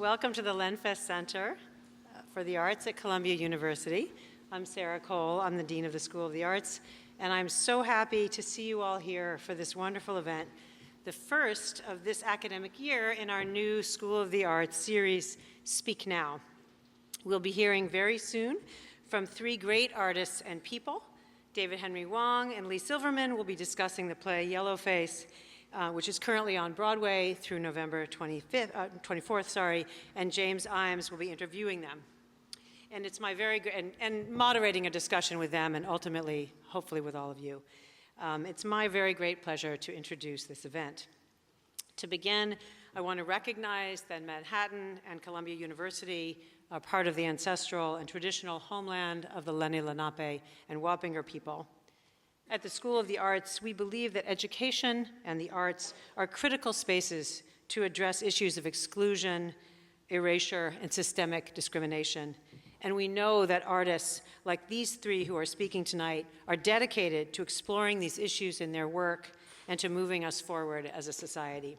Welcome to the Lenfest Center for the Arts at Columbia University. I'm Sarah Cole. I'm the Dean of the School of the Arts, and I'm so happy to see you all here for this wonderful event, the first of this academic year in our new School of the Arts series, Speak Now. We'll be hearing very soon from three great artists and people. David Henry Hwang and Leigh Silverman will be discussing the play Yellow Face, which is currently on Broadway through November 24th, and James Ijames will be interviewing them. And it's my and moderating a discussion with them and ultimately, hopefully with all of you. It's my very great pleasure to introduce this event. To begin, I want to recognize that Manhattan and Columbia University are part of the ancestral and traditional homeland of the Lenni Lenape and Wappinger people. At the School of the Arts, we believe that education and the arts are critical spaces to address issues of exclusion, erasure, and systemic discrimination. And we know that artists like these three who are speaking tonight are dedicated to exploring these issues in their work and to moving us forward as a society.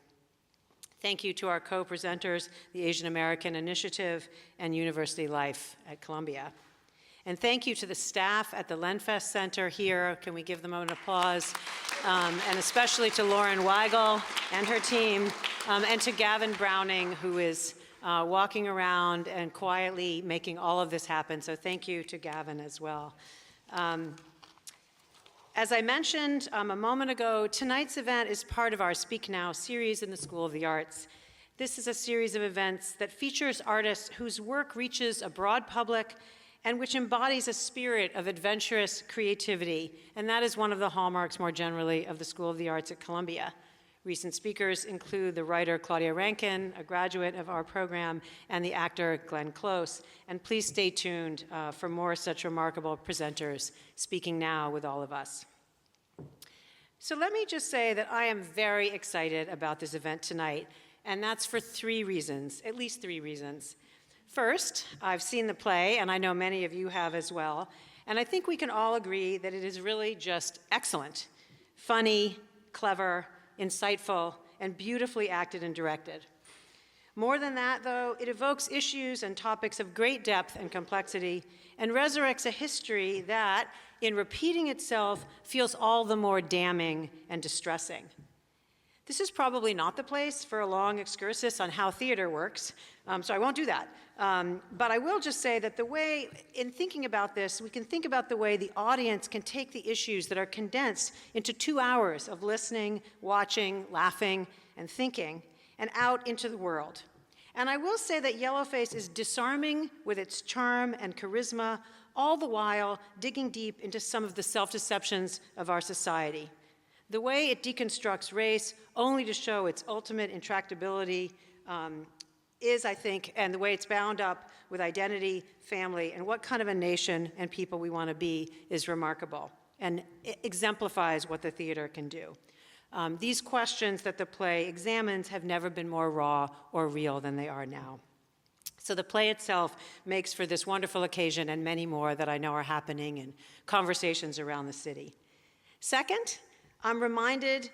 Thank you to our co-presenters, the Asian American Initiative and University Life at Columbia. And thank you to the staff at the Lenfest Center here. Can we give them an applause? And especially to Lauren Weigel and her team, and to Gavin Browning, who is walking around and quietly making all of this happen. So thank you to Gavin as well. As I mentioned a moment ago, tonight's event is part of our Speak Now series in the School of the Arts. This is a series of events that features artists whose work reaches a broad public and which embodies a spirit of adventurous creativity. And that is one of the hallmarks, more generally, of the School of the Arts at Columbia. Recent speakers include the writer Claudia Rankin, a graduate of our program, and the actor Glenn Close. And please stay tuned for more such remarkable presenters speaking now with all of us. So let me just say that I am very excited about this event tonight, and that's for three reasons, at least three reasons. First, I've seen the play, and I know many of you have as well, and I think we can all agree that it is really just excellent, funny, clever, insightful, and beautifully acted and directed. More than that, though, it evokes issues and topics of great depth and complexity and resurrects a history that, in repeating itself, feels all the more damning and distressing. This is probably not the place for a long excursus on how theater works, so I won't do that. But I will just say that the way, in thinking about this, we can think about the way the audience can take the issues that are condensed into 2 hours of listening, watching, laughing, and thinking, and out into the world. And I will say that Yellow Face is disarming with its charm and charisma, all the while digging deep into some of the self-deceptions of our society. The way it deconstructs race only to show its ultimate intractability is, I think, and the way it's bound up with identity, family, and what kind of a nation and people we want to be is remarkable and it exemplifies what the theater can do. These questions that the play examines have never been more raw or real than they are now. So the play itself makes for this wonderful occasion and many more that I know are happening in conversations around the city. Second, I'm reminded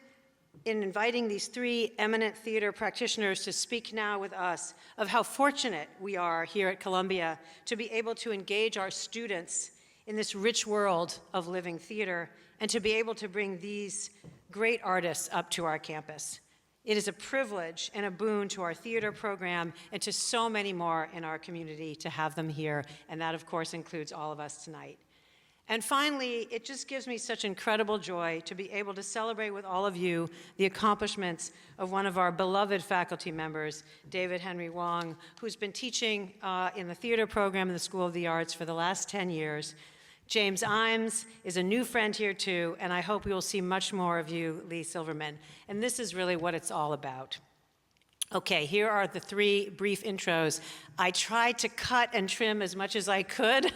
in inviting these three eminent theater practitioners to speak now with us of how fortunate we are here at Columbia to be able to engage our students in this rich world of living theater and to be able to bring these great artists up to our campus. It is a privilege and a boon to our theater program and to so many more in our community to have them here, and that, of course, includes all of us tonight. And finally, it just gives me such incredible joy to be able to celebrate with all of you the accomplishments of one of our beloved faculty members, David Henry Hwang, who's been teaching in the theater program in the School of the Arts for the last 10 years. James Ijames is a new friend here too, and I hope we will see much more of you, Leigh Silverman. And this is really what it's all about. Okay, here are the three brief intros. I tried to cut and trim as much as I could.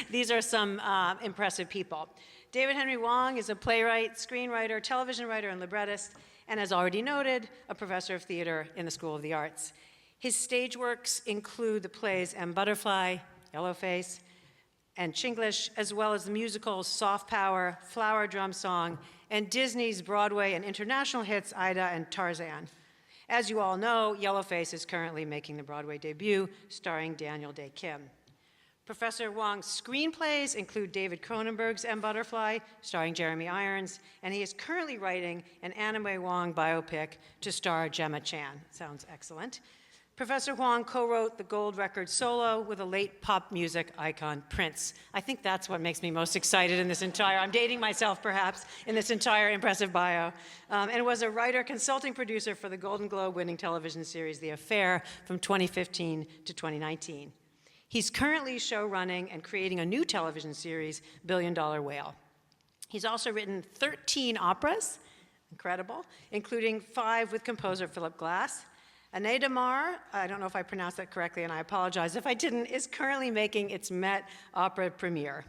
These are some impressive people. David Henry Hwang is a playwright, screenwriter, television writer, and librettist, and as already noted, a professor of theater in the School of the Arts. His stage works include the plays M. Butterfly, Yellow Face, and Chinglish, as well as the musicals Soft Power, Flower Drum Song, and Disney's Broadway and international hits Ida and Tarzan. As you all know, Yellow Face is currently making the Broadway debut, starring Daniel Day Kim. Professor Hwang's screenplays include David Cronenberg's M. Butterfly, starring Jeremy Irons, and he is currently writing an Anna May Wong biopic to star Gemma Chan. Sounds excellent. Professor Hwang co-wrote the gold record Solo with a late pop music icon, Prince. I think that's what makes me most excited in this entire, I'm dating myself perhaps, in this entire impressive bio, and was a writer, consulting producer for the Golden Globe-winning television series The Affair from 2015 to 2019. He's currently show-running and creating a new television series, Billion Dollar Whale. He's also written 13 operas, incredible, including 5 with composer Philip Glass. Année Damar, I don't know if I pronounced that correctly, and I apologize if I didn't, is currently making its Met Opera premiere.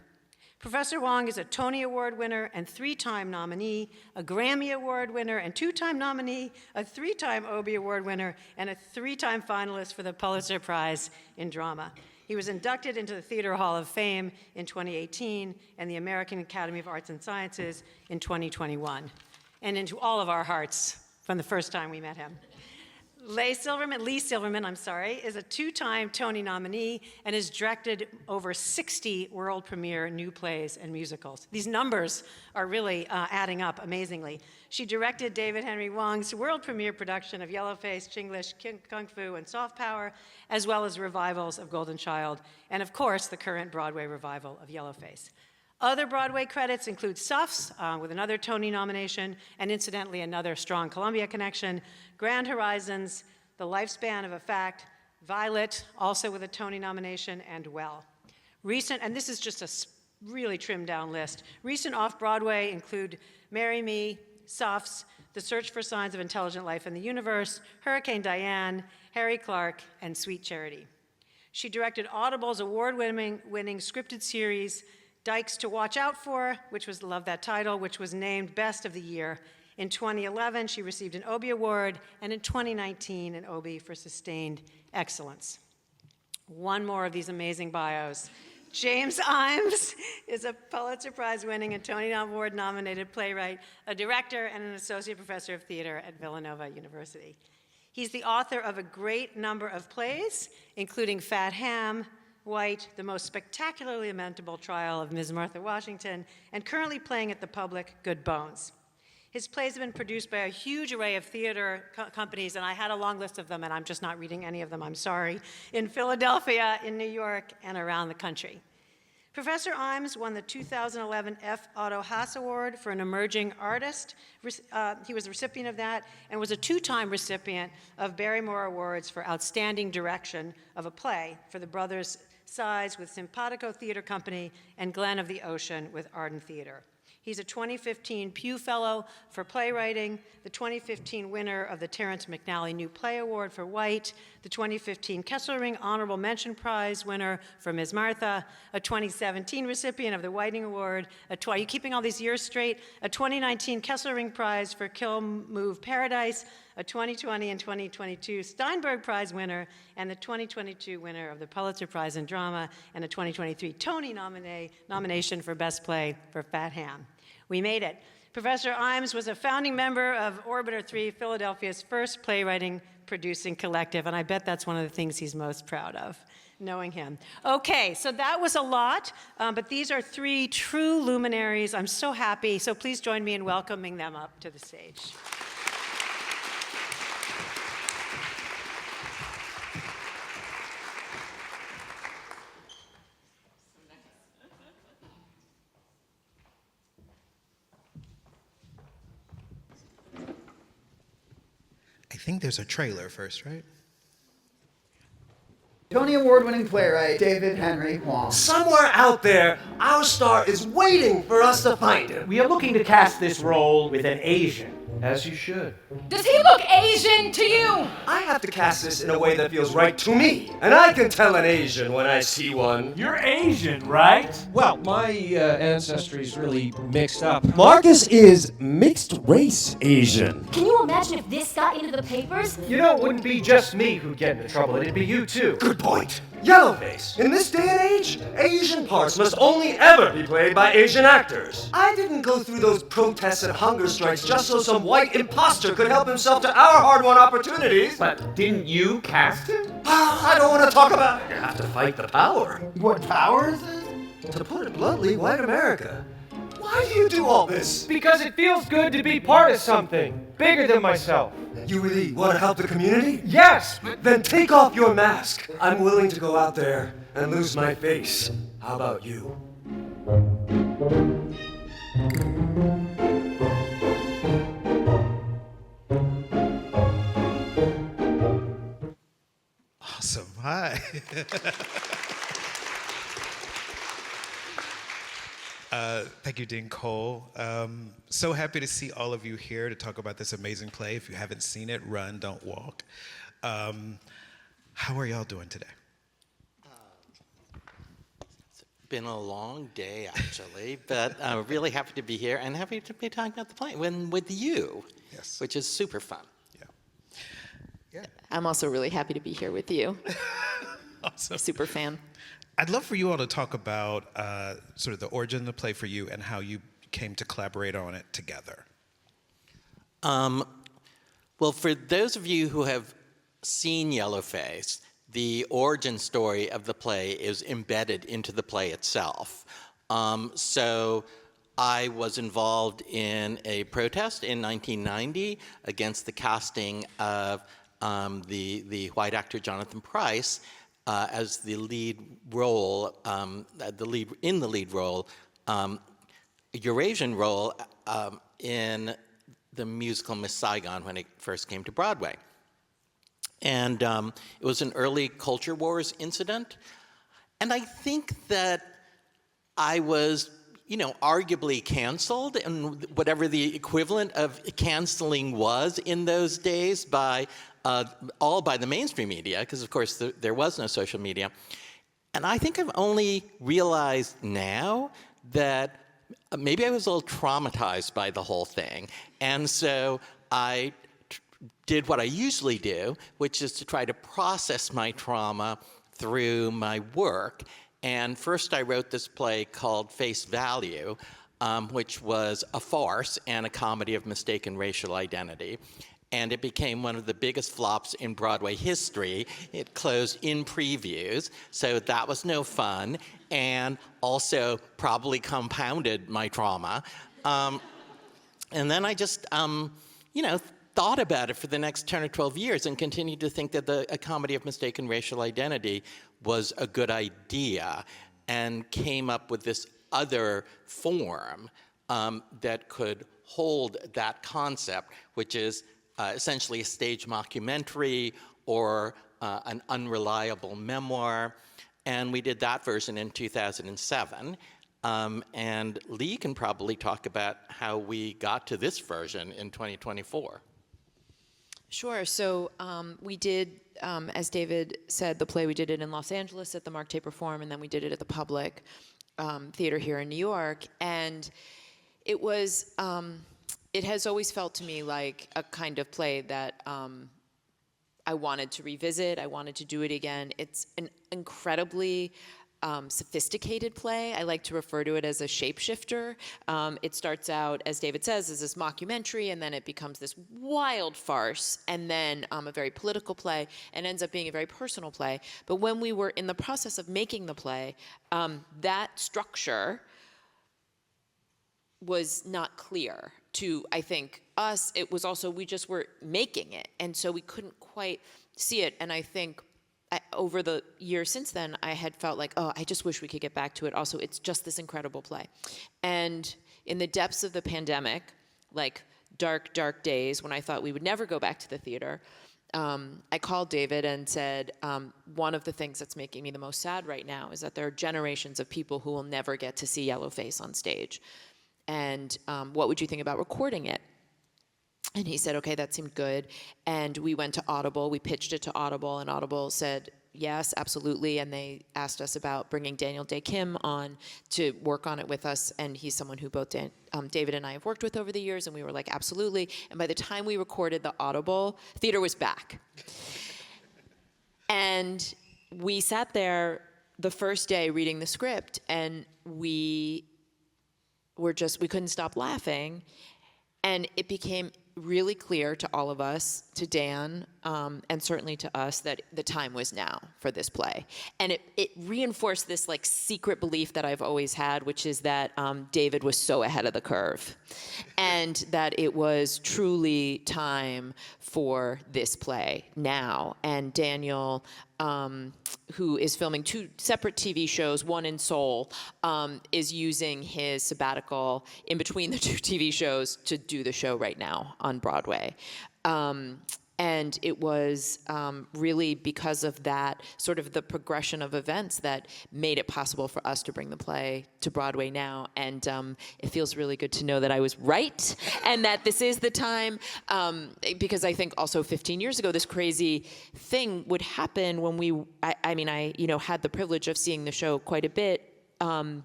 Professor Hwang is a Tony Award winner and 3-time nominee, a Grammy Award winner and 2-time nominee, a 3-time Obie Award winner, and a 3-time finalist for the Pulitzer Prize in Drama. He was inducted into the Theater Hall of Fame in 2018 and the American Academy of Arts and Sciences in 2021, and into all of our hearts from the first time we met him. Leigh Silverman, is a 2-time Tony nominee and has directed over 60 world premiere new plays and musicals. These numbers are really adding up amazingly. She directed David Henry Hwang's world premiere production of Yellow Face, Chinglish, Kung Fu, and Soft Power, as well as revivals of Golden Child, and of course, the current Broadway revival of Yellow Face. Other Broadway credits include Suffs, with another Tony nomination, and incidentally, another strong Columbia connection, Grand Horizons, The Lifespan of a Fact, Violet, also with a Tony nomination, and Well. And this is just a really trimmed down list. Recent off-Broadway include Marry Me, Suffs, The Search for Signs of Intelligent Life in the Universe, Hurricane Diane, Harry Clark, and Sweet Charity. She directed Audible's award-winning scripted series, Dykes to Watch Out For, love that title, which was named Best of the Year. In 2011, she received an Obie Award, and in 2019, an Obie for Sustained Excellence. One more of these amazing bios. James Ijames is a Pulitzer Prize-winning and Tony Award-nominated playwright, a director, and an associate professor of theater at Villanova University. He's the author of a great number of plays, including Fat Ham, White, The Most Spectacularly Lamentable Trial of Ms. Martha Washington, and currently playing at the Public, Good Bones. His plays have been produced by a huge array of theater companies, and I had a long list of them, and I'm just not reading any of them, I'm sorry, in Philadelphia, in New York, and around the country. Professor Ijames won the 2011 F. Otto Haas Award for an Emerging Artist. He was the recipient of that and was a 2-time recipient of Barrymore Awards for Outstanding Direction of a Play for the Brothers Size with Simpatico Theater Company and Glen of the Ocean with Arden Theater. He's a 2015 Pew Fellow for Playwriting, the 2015 winner of the Terrence McNally New Play Award for White, the 2015 Kesselring Honorable Mention Prize winner for Ms. Martha, a 2017 recipient of the Whiting Award, are you keeping all these years straight? A 2019 Kesselring Prize for Kill Move Paradise, a 2020 and 2022 Steinberg Prize winner, and the 2022 winner of the Pulitzer Prize in Drama, and a 2023 Tony nomination for Best Play for Fat Ham. We made it. Professor Ijames was a founding member of Orbiter 3, Philadelphia's first playwriting producing collective, and I bet that's one of the things he's most proud of, knowing him. Okay, so that was a lot, but these are 3 true luminaries. I'm so happy, so please join me in welcoming them up to the stage. I think there's a trailer first, right? Tony Award-winning playwright David Henry Hwang. Somewhere out there, our star is waiting for us to find him. We are looking to cast this role with an Asian, as you should. Does he look Asian to you? I have to cast this in a way that feels right to me. And I can tell an Asian when I see one. You're Asian, right? Well, my ancestry's really mixed up. Marcus is mixed race Asian. Can you imagine imagine if this got into the papers? You know, it wouldn't be just me who'd get into trouble. It'd be you, too. Good point. Yellow Face. In this day and age, Asian parts must only ever be played by Asian actors. I didn't go through those protests and hunger strikes just so some white imposter could help himself to our hard-won opportunities. But didn't you cast him? I don't want to talk about it. You have to fight the power. What power is it? To put it bluntly, white America. Why do you do all this? Because it feels good to be part of something bigger than myself. You really want to help the community? Yes! Then take off your mask. I'm willing to go out there and lose my face. How about you? Awesome. Hi. Thank you, Dean Cole. So happy to see all of you here to talk about this amazing play. If you haven't seen it, run, don't walk. How are y'all doing today? It's been a long day, actually, but really happy to be here and happy to be talking about the play with you, Yes. which is super fun. Yeah. I'm also really happy to be here with you. Awesome. Super fan. I'd love for you all to talk about sort of the origin of the play for you and how you came to collaborate on it together. Well, for those of you who have seen Yellow Face, the origin story of the play is embedded into the play itself. So I was involved in a protest in 1990 against the casting of the white actor Jonathan Pryce as the lead role, Eurasian role in the musical Miss Saigon when it first came to Broadway. And it was an early culture wars incident. And I think that I was, arguably canceled, and whatever the equivalent of canceling was in those days all by the mainstream media, because of course there was no social media. And I think I've only realized now that maybe I was a little traumatized by the whole thing. And so I did what I usually do, which is to try to process my trauma through my work. And first I wrote this play called Face Value, which was a farce and a comedy of mistaken racial identity. And it became one of the biggest flops in Broadway history. It closed in previews, so that was no fun, and also probably compounded my trauma. And then I just, thought about it for the next 10 or 12 years and continued to think that a comedy of mistaken racial identity was a good idea, and came up with this other form that could hold that concept, which is essentially a stage mockumentary or an unreliable memoir. And we did that version in 2007. And Leigh can probably talk about how we got to this version in 2024. Sure. So we did, as David said, the play, we did it in Los Angeles at the Mark Taper Forum, and then we did it at the Public Theater here in New York. And it was, it has always felt to me like a kind of play that I wanted to revisit. I wanted to do it again. It's an incredibly sophisticated play. I like to refer to it as a shapeshifter. It starts out, as David says, as this mockumentary, and then it becomes this wild farce, and then a very political play, and ends up being a very personal play. But when we were in the process of making the play, that structure was not clear to, I think, us. It was also, we just were making it, and so we couldn't quite see it. And I think over the years since then, I had felt like, oh, I just wish we could get back to it. Also, it's just this incredible play. And in the depths of the pandemic, like dark, dark days when I thought we would never go back to the theater, I called David and said, one of the things that's making me the most sad right now is that there are generations of people who will never get to see Yellow Face on stage. And what would you think about recording it? And he said, okay, that seemed good. And we went to Audible. We pitched it to Audible, and Audible said, yes, absolutely. And they asked us about bringing Daniel Day Kim on to work on it with us. And he's someone who both David and I have worked with over the years. And we were like, absolutely. And by the time we recorded the Audible, theater was back. And we sat there the first day reading the script, and we couldn't stop laughing. And it became really clear to all of us, to Dan, and certainly to us, that the time was now for this play. And it reinforced this like secret belief that I've always had, which is that David was so ahead of the curve, and that it was truly time for this play now. And Daniel, who is filming 2 separate TV shows, one in Seoul, is using his sabbatical in between the 2 TV shows to do the show right now on Broadway. And it was really because of that, sort of the progression of events, that made it possible for us to bring the play to Broadway now. And it feels really good to know that I was right, and that this is the time, because I think also 15 years ago, this crazy thing would happen when I had the privilege of seeing the show quite a bit. And,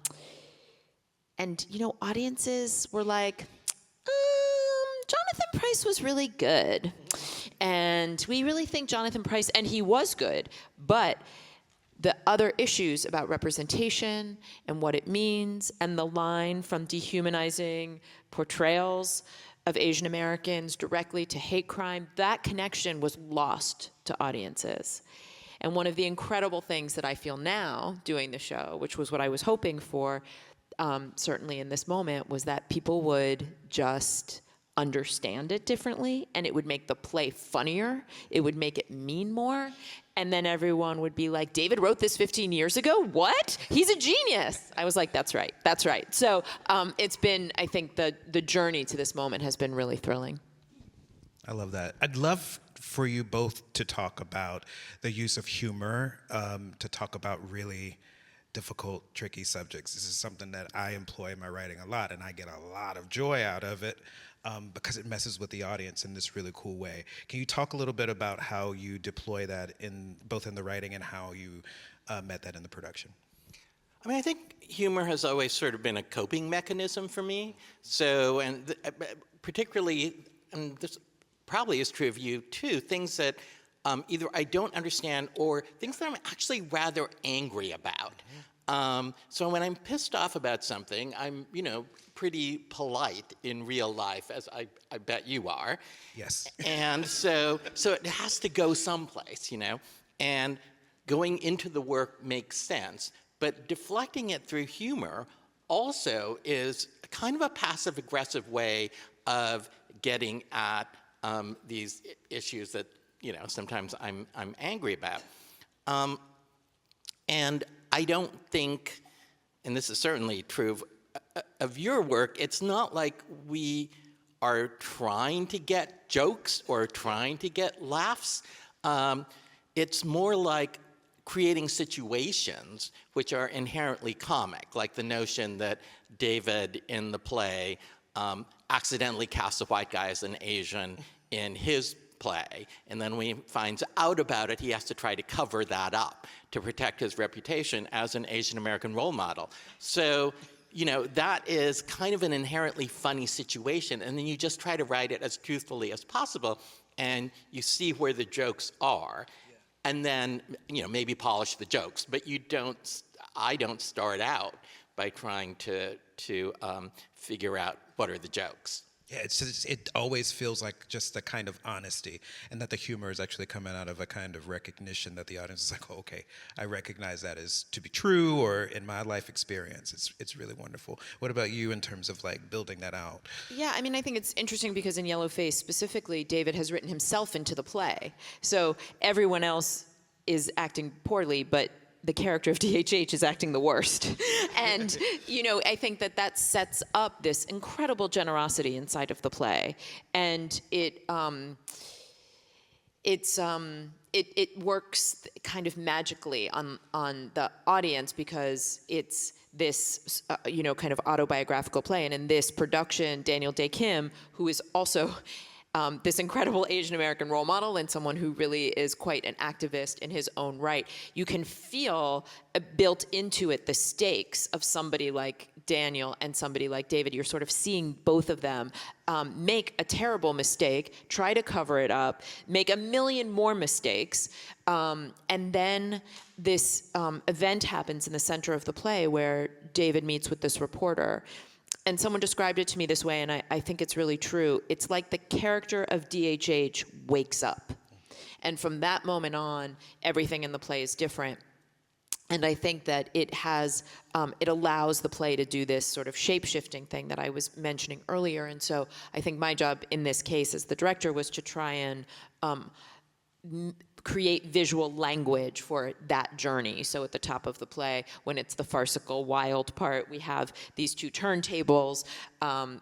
audiences were like, Jonathan Pryce was really good. And we really think Jonathan Pryce, and he was good, but the other issues about representation and what it means, and the line from dehumanizing portrayals of Asian Americans directly to hate crime, that connection was lost to audiences. And one of the incredible things that I feel now doing the show, which was what I was hoping for, certainly in this moment, was that people would just understand it differently, and it would make the play funnier. It would make it mean more. And then everyone would be like, David wrote this 15 years ago? What? He's a genius. I was like, that's right. That's right. So it's been, I think the journey to this moment has been really thrilling. I love that. I'd love for you both to talk about the use of humor, to talk about really difficult, tricky subjects. This is something that I employ in my writing a lot, and I get a lot of joy out of it. Because it messes with the audience in this really cool way. Can you talk a little bit about how you deploy that both in the writing and how you met that in the production? I mean, I think humor has always sort of been a coping mechanism for me. So, particularly, and this probably is true of you too, things that either I don't understand or things that I'm actually rather angry about. So when I'm pissed off about something, I'm, pretty polite in real life, as I bet you are. Yes. And so it has to go someplace, and going into the work makes sense. But deflecting it through humor also is kind of a passive-aggressive way of getting at these issues that, sometimes I'm angry about. And I don't think, and this is certainly true of your work, it's not like we are trying to get jokes or trying to get laughs. It's more like creating situations which are inherently comic, like the notion that David in the play accidentally casts a white guy as an Asian in his play, and then when he finds out about it, he has to try to cover that up to protect his reputation as an Asian American role model. So, that is kind of an inherently funny situation, and then you just try to write it as truthfully as possible, and you see where the jokes are, and then, maybe polish the jokes, but I don't start out by trying to figure out what are the jokes. Yeah, it always feels like just the kind of honesty, and that the humor is actually coming out of a kind of recognition that the audience is like, oh, okay, I recognize that as to be true, or in my life experience. It's really wonderful. What about you in terms of like building that out? Yeah, I mean, I think it's interesting because in Yellow Face specifically, David has written himself into the play. So everyone else is acting poorly, but the character of DHH is acting the worst. And, I think that sets up this incredible generosity inside of the play. And it works kind of magically on the audience because it's this, kind of autobiographical play. And in this production, Daniel Day Kim, who is also this incredible Asian American role model and someone who really is quite an activist in his own right. You can feel built into it the stakes of somebody like Daniel and somebody like David. You're sort of seeing both of them make a terrible mistake, try to cover it up, make a million more mistakes, and then this event happens in the center of the play where David meets with this reporter. And someone described it to me this way, and I think it's really true. It's like the character of DHH wakes up. And from that moment on, everything in the play is different. And I think that it has, it allows the play to do this sort of shape-shifting thing that I was mentioning earlier. And so I think my job in this case as the director was to try and create visual language for that journey. So at the top of the play, when it's the farcical, wild part, we have these two turntables.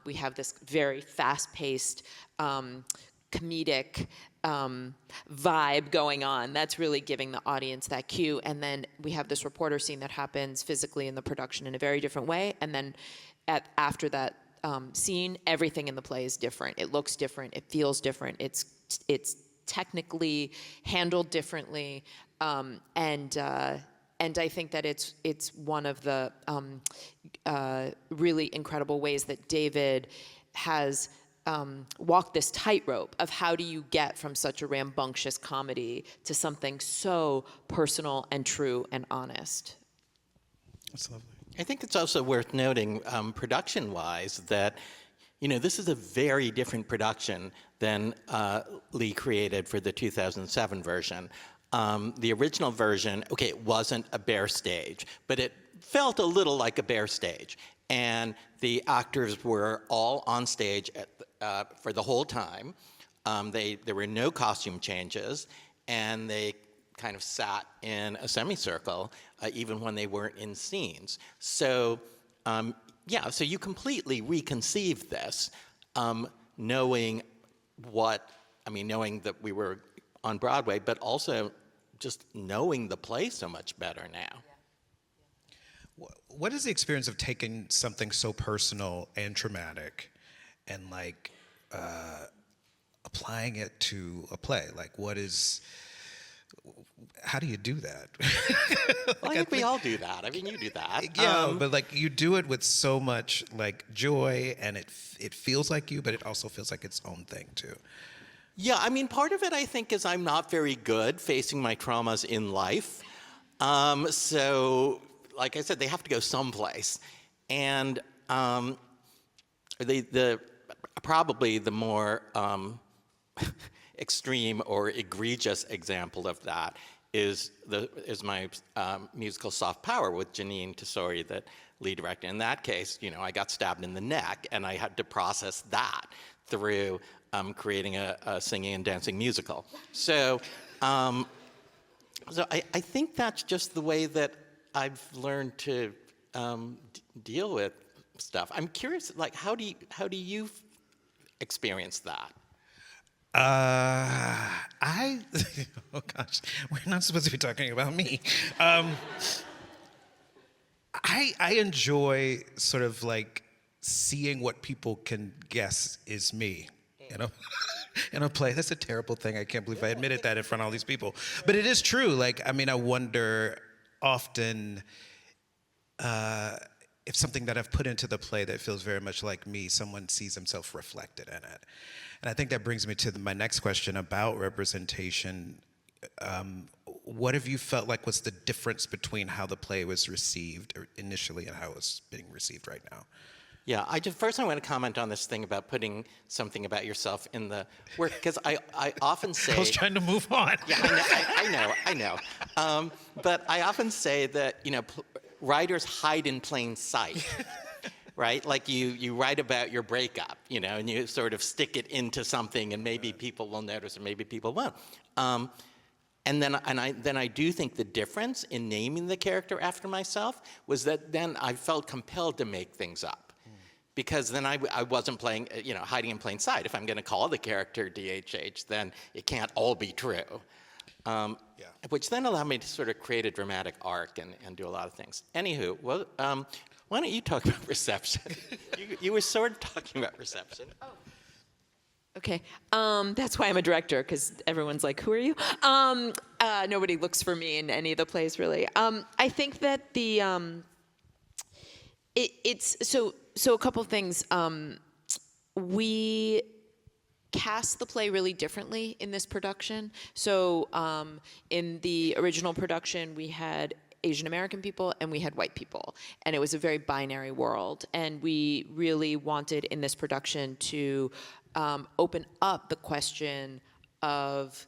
We have this very fast-paced, comedic vibe going on. That's really giving the audience that cue. And then we have this reporter scene that happens physically in the production in a very different way. And then after that scene, everything in the play is different. It looks different. It feels different. It's technically handled differently. And I think that it's one of the really incredible ways that David has walk this tightrope of how do you get from such a rambunctious comedy to something so personal and true and honest. That's lovely. I think it's also worth noting, production-wise, that this is a very different production than Leigh created for the 2007 version. The original version, okay, it wasn't a bare stage, but it felt a little like a bare stage. And the actors were all on stage for the whole time. There were no costume changes, and they kind of sat in a semicircle even when they weren't in scenes. So, so you completely reconceived this, knowing that we were on Broadway, but also just knowing the play so much better now. What is the experience of taking something so personal and traumatic and applying it to a play? How do you do that? Well, I think we all do that. I mean, you do that. Yeah, but you do it with so much joy, and it feels like you, but it also feels like its own thing too. Yeah, I mean, part of it I think is I'm not very good facing my traumas in life. So, like I said, they have to go someplace, and probably the more extreme or egregious example of that is my musical Soft Power with Janine Tesori that Leigh directed. In that case, I got stabbed in the neck, and I had to process that through creating a singing and dancing musical. So, I think that's just the way that I've learned to deal with stuff. I'm curious, how do you experience that? Oh gosh, we're not supposed to be talking about me. I enjoy sort of seeing what people can guess is me, in a play. That's a terrible thing. I can't believe I admitted that in front of all these people. But it is true. I wonder often if something that I've put into the play that feels very much like me, someone sees himself reflected in it. And I think that brings me to my next question about representation. What have you felt like was the difference between how the play was received initially and how it's being received right now? Yeah, first I want to comment on this thing about putting something about yourself in the work, because I often say... I was trying to move on. Yeah, I know. But I often say that, writers hide in plain sight, right? You write about your breakup, and you sort of stick it into something, and maybe people will notice, and maybe people won't. And then I do think the difference in naming the character after myself was that then I felt compelled to make things up. Because then I wasn't playing, hiding in plain sight. If I'm going to call the character DHH, then it can't all be true. Which then allowed me to sort of create a dramatic arc and do a lot of things. Anywho, well, why don't you talk about reception? You were sort of talking about reception. Okay, that's why I'm a director, because everyone's like, who are you? Nobody looks for me in any of the plays, really. I think that it's a couple of things. We cast the play really differently in this production. So in the original production, we had Asian American people and we had white people, and it was a very binary world. And we really wanted in this production to open up the question of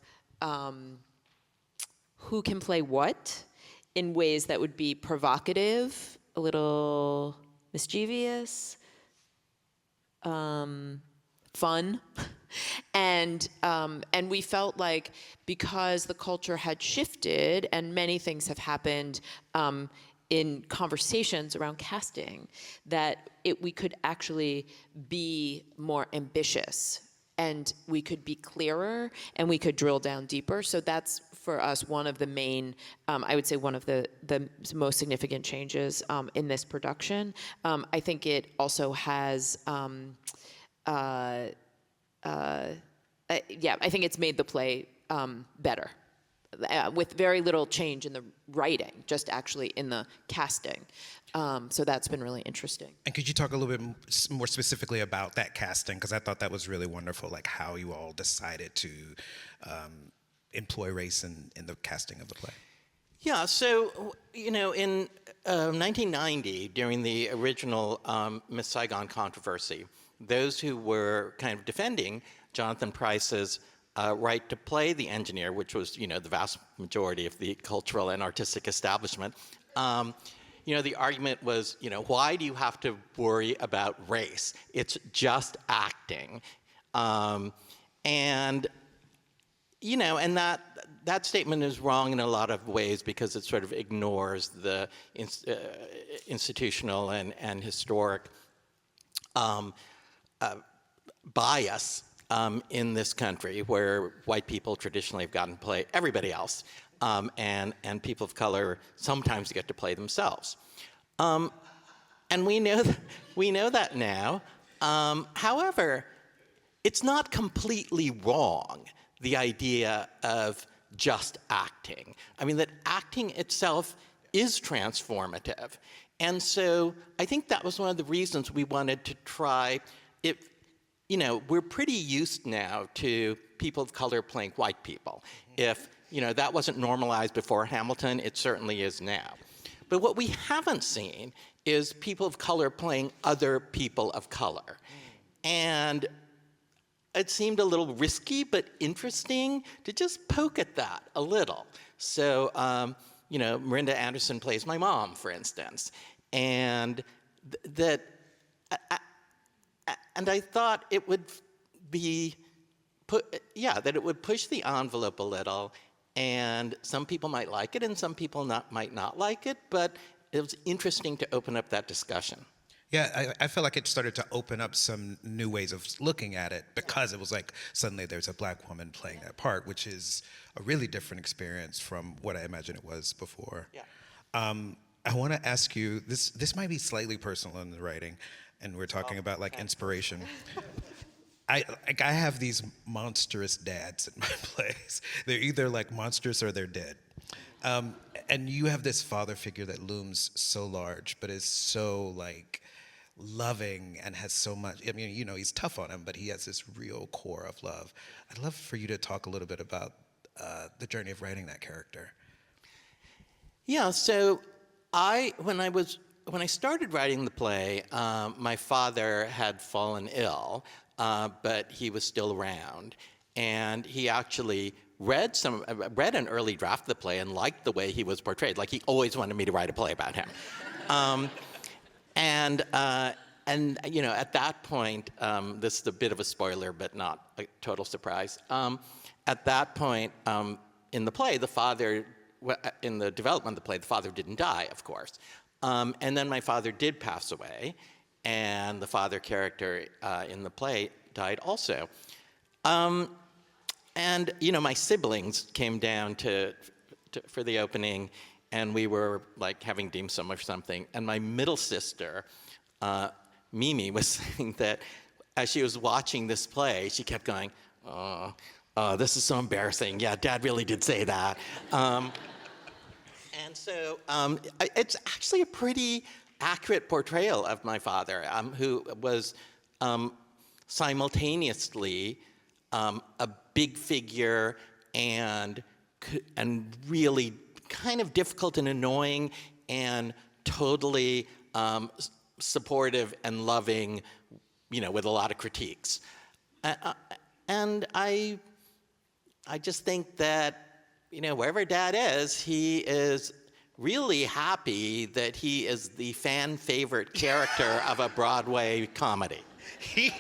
who can play what in ways that would be provocative, a little mischievous, fun. And we felt like because the culture had shifted and many things have happened in conversations around casting, that we could actually be more ambitious and we could be clearer and we could drill down deeper. So that's for us one of the main, I would say one of the most significant changes in this production. I think it also has, I think it's made the play better. With very little change in the writing, just actually in the casting. So that's been really interesting. And could you talk a little bit more specifically about that casting? Because I thought that was really wonderful, like how you all decided to employ race in the casting of the play. Yeah, so, in 1990, during the original Miss Saigon controversy, those who were kind of defending Jonathan Pryce's right to play the engineer, which was, the vast majority of the cultural and artistic establishment, the argument was, why do you have to worry about race? It's just acting. And that statement is wrong in a lot of ways because it sort of ignores the institutional and historic bias in this country, where white people traditionally have gotten to play everybody else, and people of color sometimes get to play themselves. And we know that now. However, it's not completely wrong, the idea of just acting. I mean, that acting itself is transformative. And so I think that was one of the reasons we wanted to try it. We're pretty used now to people of color playing white people. If, that wasn't normalized before Hamilton, it certainly is now. But what we haven't seen is people of color playing other people of color. And it seemed a little risky but interesting to just poke at that a little. So, Miranda Anderson plays my mom, for instance. And that I thought it would that it would push the envelope a little, and some people might like it and some people might not like it, but it was interesting to open up that discussion. Yeah, I feel like it started to open up some new ways of looking at it because it was like suddenly there's a black woman playing that part, which is a really different experience from what I imagine it was before. Yeah. I want to ask you, this might be slightly personal in the writing, and we're talking about like inspiration. I have these monstrous dads in my plays. They're either like monstrous or they're dead. And you have this father figure that looms so large, but is so like loving and has so much, he's tough on him, but he has this real core of love. I'd love for you to talk a little bit about the journey of writing that character. Yeah, so when I started writing the play, my father had fallen ill, but he was still around. And he actually read an early draft of the play and liked the way he was portrayed. Like, he always wanted me to write a play about him. And at that point, this is a bit of a spoiler, but not a total surprise. At that point, in the play, in the development of the play, the father didn't die, of course. And then my father did pass away, and the father character in the play died also. And my siblings came down for the opening, and we were like having dim sum or something. And my middle sister, Mimi, was saying that as she was watching this play, she kept going, this is so embarrassing. Yeah, Dad really did say that. And so it's actually a pretty accurate portrayal of my father, who was simultaneously a big figure and really kind of difficult and annoying and totally supportive and loving, with a lot of critiques. And I just think that, wherever Dad is, he is really happy that he is the fan favorite character of a Broadway comedy. He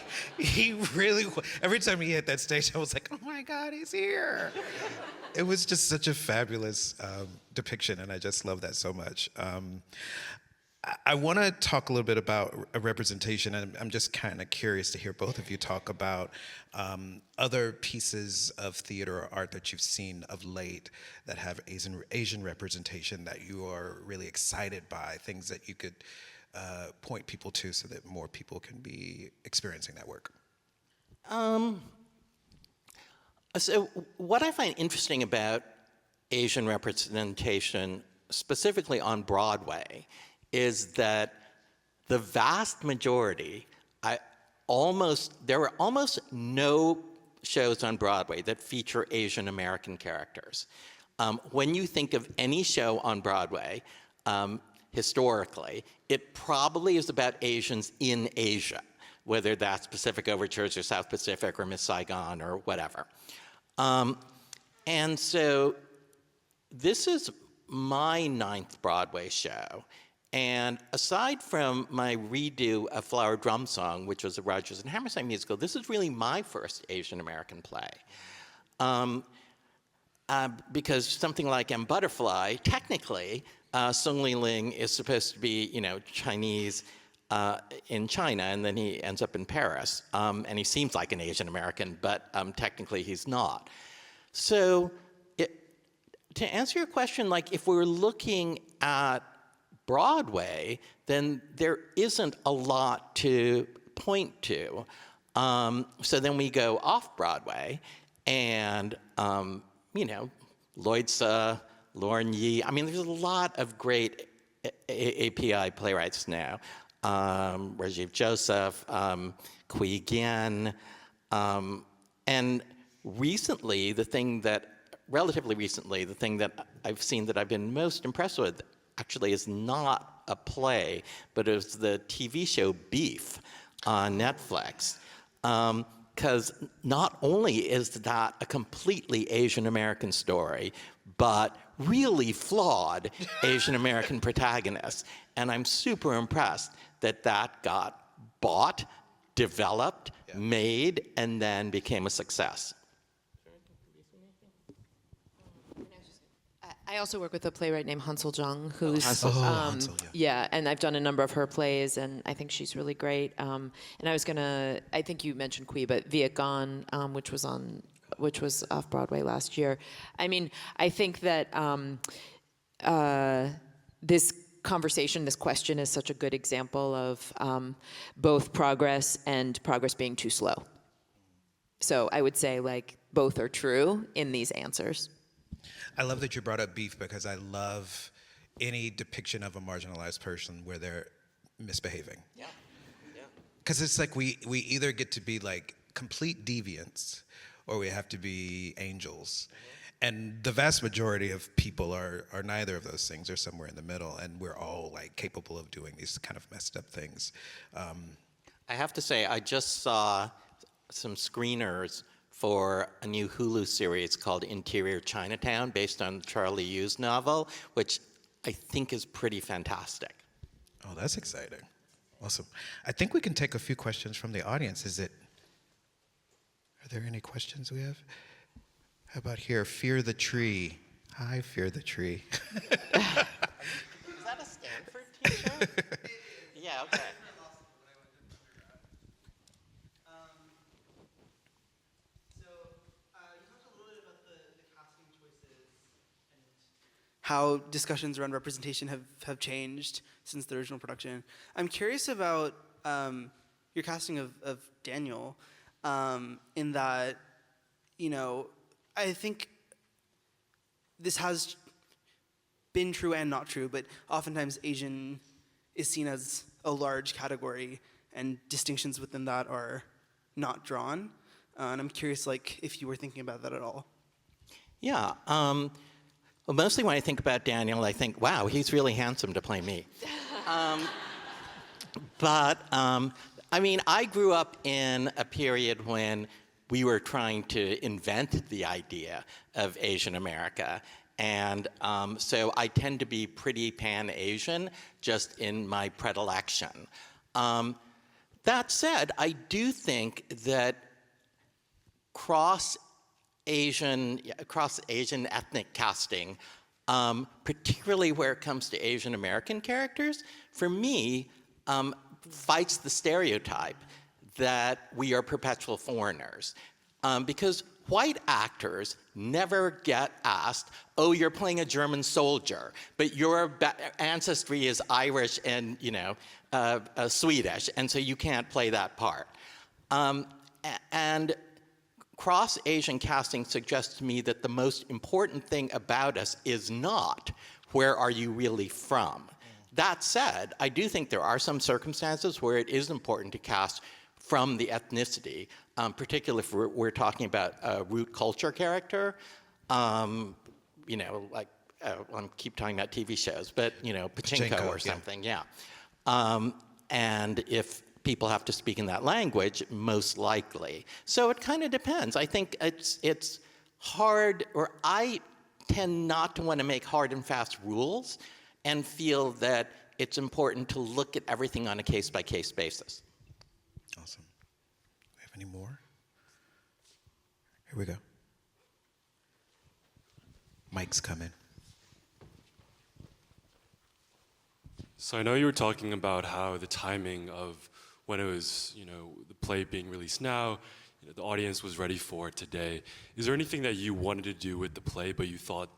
really, every time he hit that stage, I was like, oh my God, he's here. It was just such a fabulous depiction, and I just love that so much. I want to talk a little bit about a representation, and I'm just kind of curious to hear both of you talk about other pieces of theater or art that you've seen of late that have Asian representation that you are really excited by, things that you could point people to so that more people can be experiencing that work. So what I find interesting about Asian representation, specifically on Broadway, is that the vast majority, there are almost no shows on Broadway that feature Asian American characters. When you think of any show on Broadway, historically, it probably is about Asians in Asia, whether that's Pacific Overtures or South Pacific or Miss Saigon or whatever. And so this is my 9th Broadway show. And aside from my redo of Flower Drum Song, which was a Rodgers and Hammerstein musical, this is really my first Asian American play. Because something like M. Butterfly, technically, Sung Lee Ling is supposed to be, Chinese in China, and then he ends up in Paris. And he seems like an Asian American, but technically he's not. So to answer your question, if we're looking at Broadway, then there isn't a lot to point to. So then we go off Broadway, and Lloydsa, Lauren Yee. I mean, there's a lot of great API playwrights now. Rajiv Joseph, Kui Gian, and relatively recently, the thing that I've seen that I've been most impressed with actually is not a play, but it was the TV show Beef on Netflix. Because not only is that a completely Asian American story, but really flawed Asian American protagonists. And I'm super impressed that got bought, developed, made, and then became a success. I also work with a playwright named Hansel Jung, who's Hansel, yeah, and I've done a number of her plays, and I think she's really great. And I think you mentioned Kui, but Viet Gone, which was off Broadway last year. I mean, I think that this conversation, this question, is such a good example of both progress and progress being too slow. So I would say both are true in these answers. I love that you brought up Beef because I love any depiction of a marginalized person where they're misbehaving. Yeah. Because it's we either get to be complete deviants or we have to be angels. Mm-hmm. And the vast majority of people are neither of those things. They're somewhere in the middle, and we're all capable of doing these kind of messed up things. I have to say, I just saw some screeners for a new Hulu series called Interior Chinatown, based on Charlie Yu's novel, which I think is pretty fantastic. Oh, that's exciting. Awesome. I think we can take a few questions from the audience. Are there any questions we have? How about here? Fear the Tree. Hi, Fear the Tree. Is that a Stanford t-shirt? Yeah, okay. How discussions around representation have changed since the original production. I'm curious about your casting of Daniel, in that, you know, I think this has been true and not true, but oftentimes Asian is seen as a large category, and distinctions within that are not drawn. And I'm curious, like, if you were thinking about that at all. Yeah. Well, mostly when I think about Daniel, I think, wow, he's really handsome to play me. But I mean, I grew up in a period when we were trying to invent the idea of Asian America. And so I tend to be pretty pan-Asian, just in my predilection. That said, I do think that cross-Asian ethnic casting, particularly where it comes to Asian American characters, for me, fights the stereotype that we are perpetual foreigners. Because white actors never get asked, oh, you're playing a German soldier, but your ancestry is Irish and, you know, Swedish, and so you can't play that part. And cross-Asian casting suggests to me that the most important thing about us is not where are you really from. That said, I do think there are some circumstances where it is important to cast from the ethnicity, particularly if we're talking about a root culture character. You know, like, I keep talking about TV shows, but, you know, Pachinko or something, yeah. And if people have to speak in that language, most likely. So it kind of depends. I think it's hard, or I tend not to want to make hard and fast rules and feel that it's important to look at everything on a case-by-case basis. Awesome. Do we have any more? Here we go. Mike's coming. So I know you were talking about how the timing of when it was, you know, the play being released now, you know, the audience was ready for it today. Is there anything that you wanted to do with the play, but you thought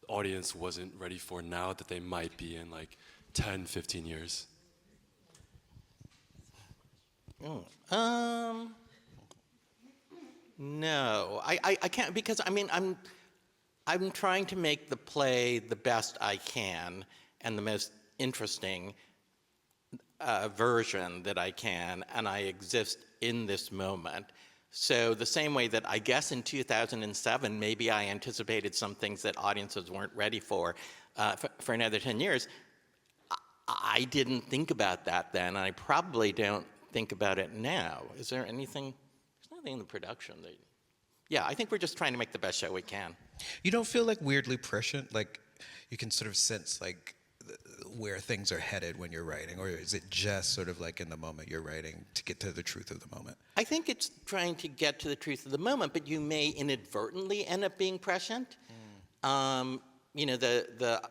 the audience wasn't ready for now that they might be in like 10, 15 years? No, I can't, because I mean, I'm trying to make the play the best I can and the most interesting version that I can, and I exist in this moment. So the same way that I guess in 2007, maybe I anticipated some things that audiences weren't ready for another 10 years, I didn't think about that then, and I probably don't think about it now. Is there anything, there's nothing in the production that, yeah, I think we're just trying to make the best show we can. You don't feel like weirdly prescient? Like you can sort of sense like where things are headed when you're writing, or is it just sort of like in the moment you're writing to get to the truth of the moment? I think it's trying to get to the truth of the moment, but you may inadvertently end up being prescient. You know, the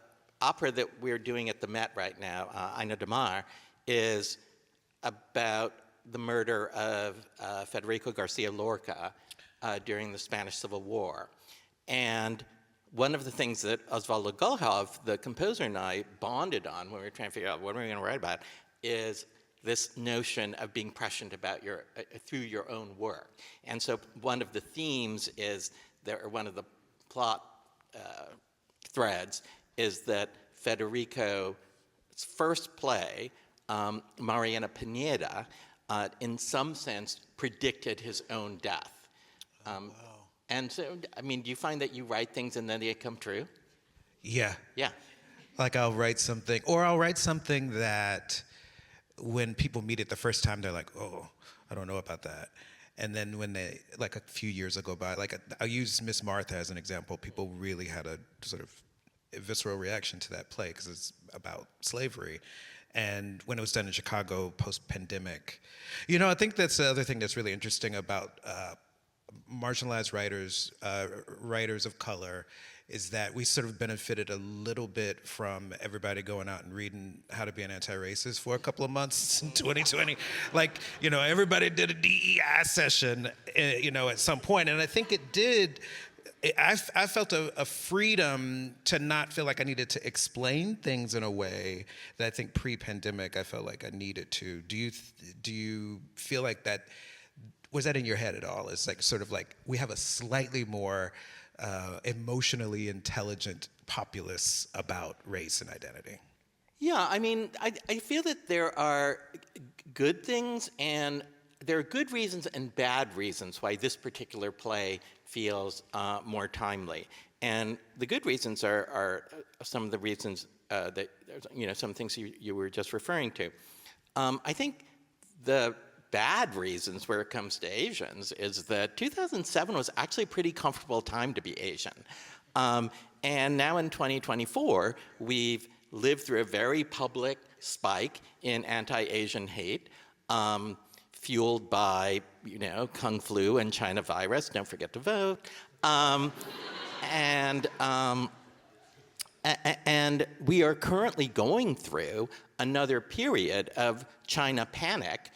opera that we're doing at the Met right now, Aina Damar, is about the murder of Federico Garcia Lorca during the Spanish Civil War. And one of the things that Osvaldo Golhov, the composer, and I bonded on when we were trying to figure out what are we going to write about is this notion of being prescient about through your own work. And so one of the themes is, one of the plot threads is that Federico's first play, Mariana Pineda, in some sense predicted his own death. Wow. And so, I mean, do you find that you write things and then they come true? Yeah. Yeah. Like I'll write something that when people meet it the first time, they're like, oh, I don't know about that. And then when they, like a few years go by, like I'll use Miss Martha as an example. People really had a sort of visceral reaction to that play because it's about slavery. And when it was done in Chicago post-pandemic, you know, I think that's the other thing that's really interesting about marginalized writers of color, is that we sort of benefited a little bit from everybody going out and reading How to Be an Anti-Racist for a couple of months in 2020. Like, you know, everybody did a DEI session, you know, at some point. And I think it did I felt a freedom to not feel like I needed to explain things in a way that I think pre-pandemic I felt like I needed to. Do you feel like that, was that in your head at all? It's like sort of like we have a slightly more emotionally intelligent populace about race and identity. Yeah, I mean, I feel that there are good things and there are good reasons and bad reasons why this particular play feels more timely. And the good reasons are some of the reasons that, some things you were just referring to. I think the bad reasons where it comes to Asians is that 2007 was actually a pretty comfortable time to be Asian. And now in 2024, we've lived through a very public spike in anti-Asian hate, fueled by, Kung flu and China virus. Don't forget to vote. And we are currently going through another period of China panic,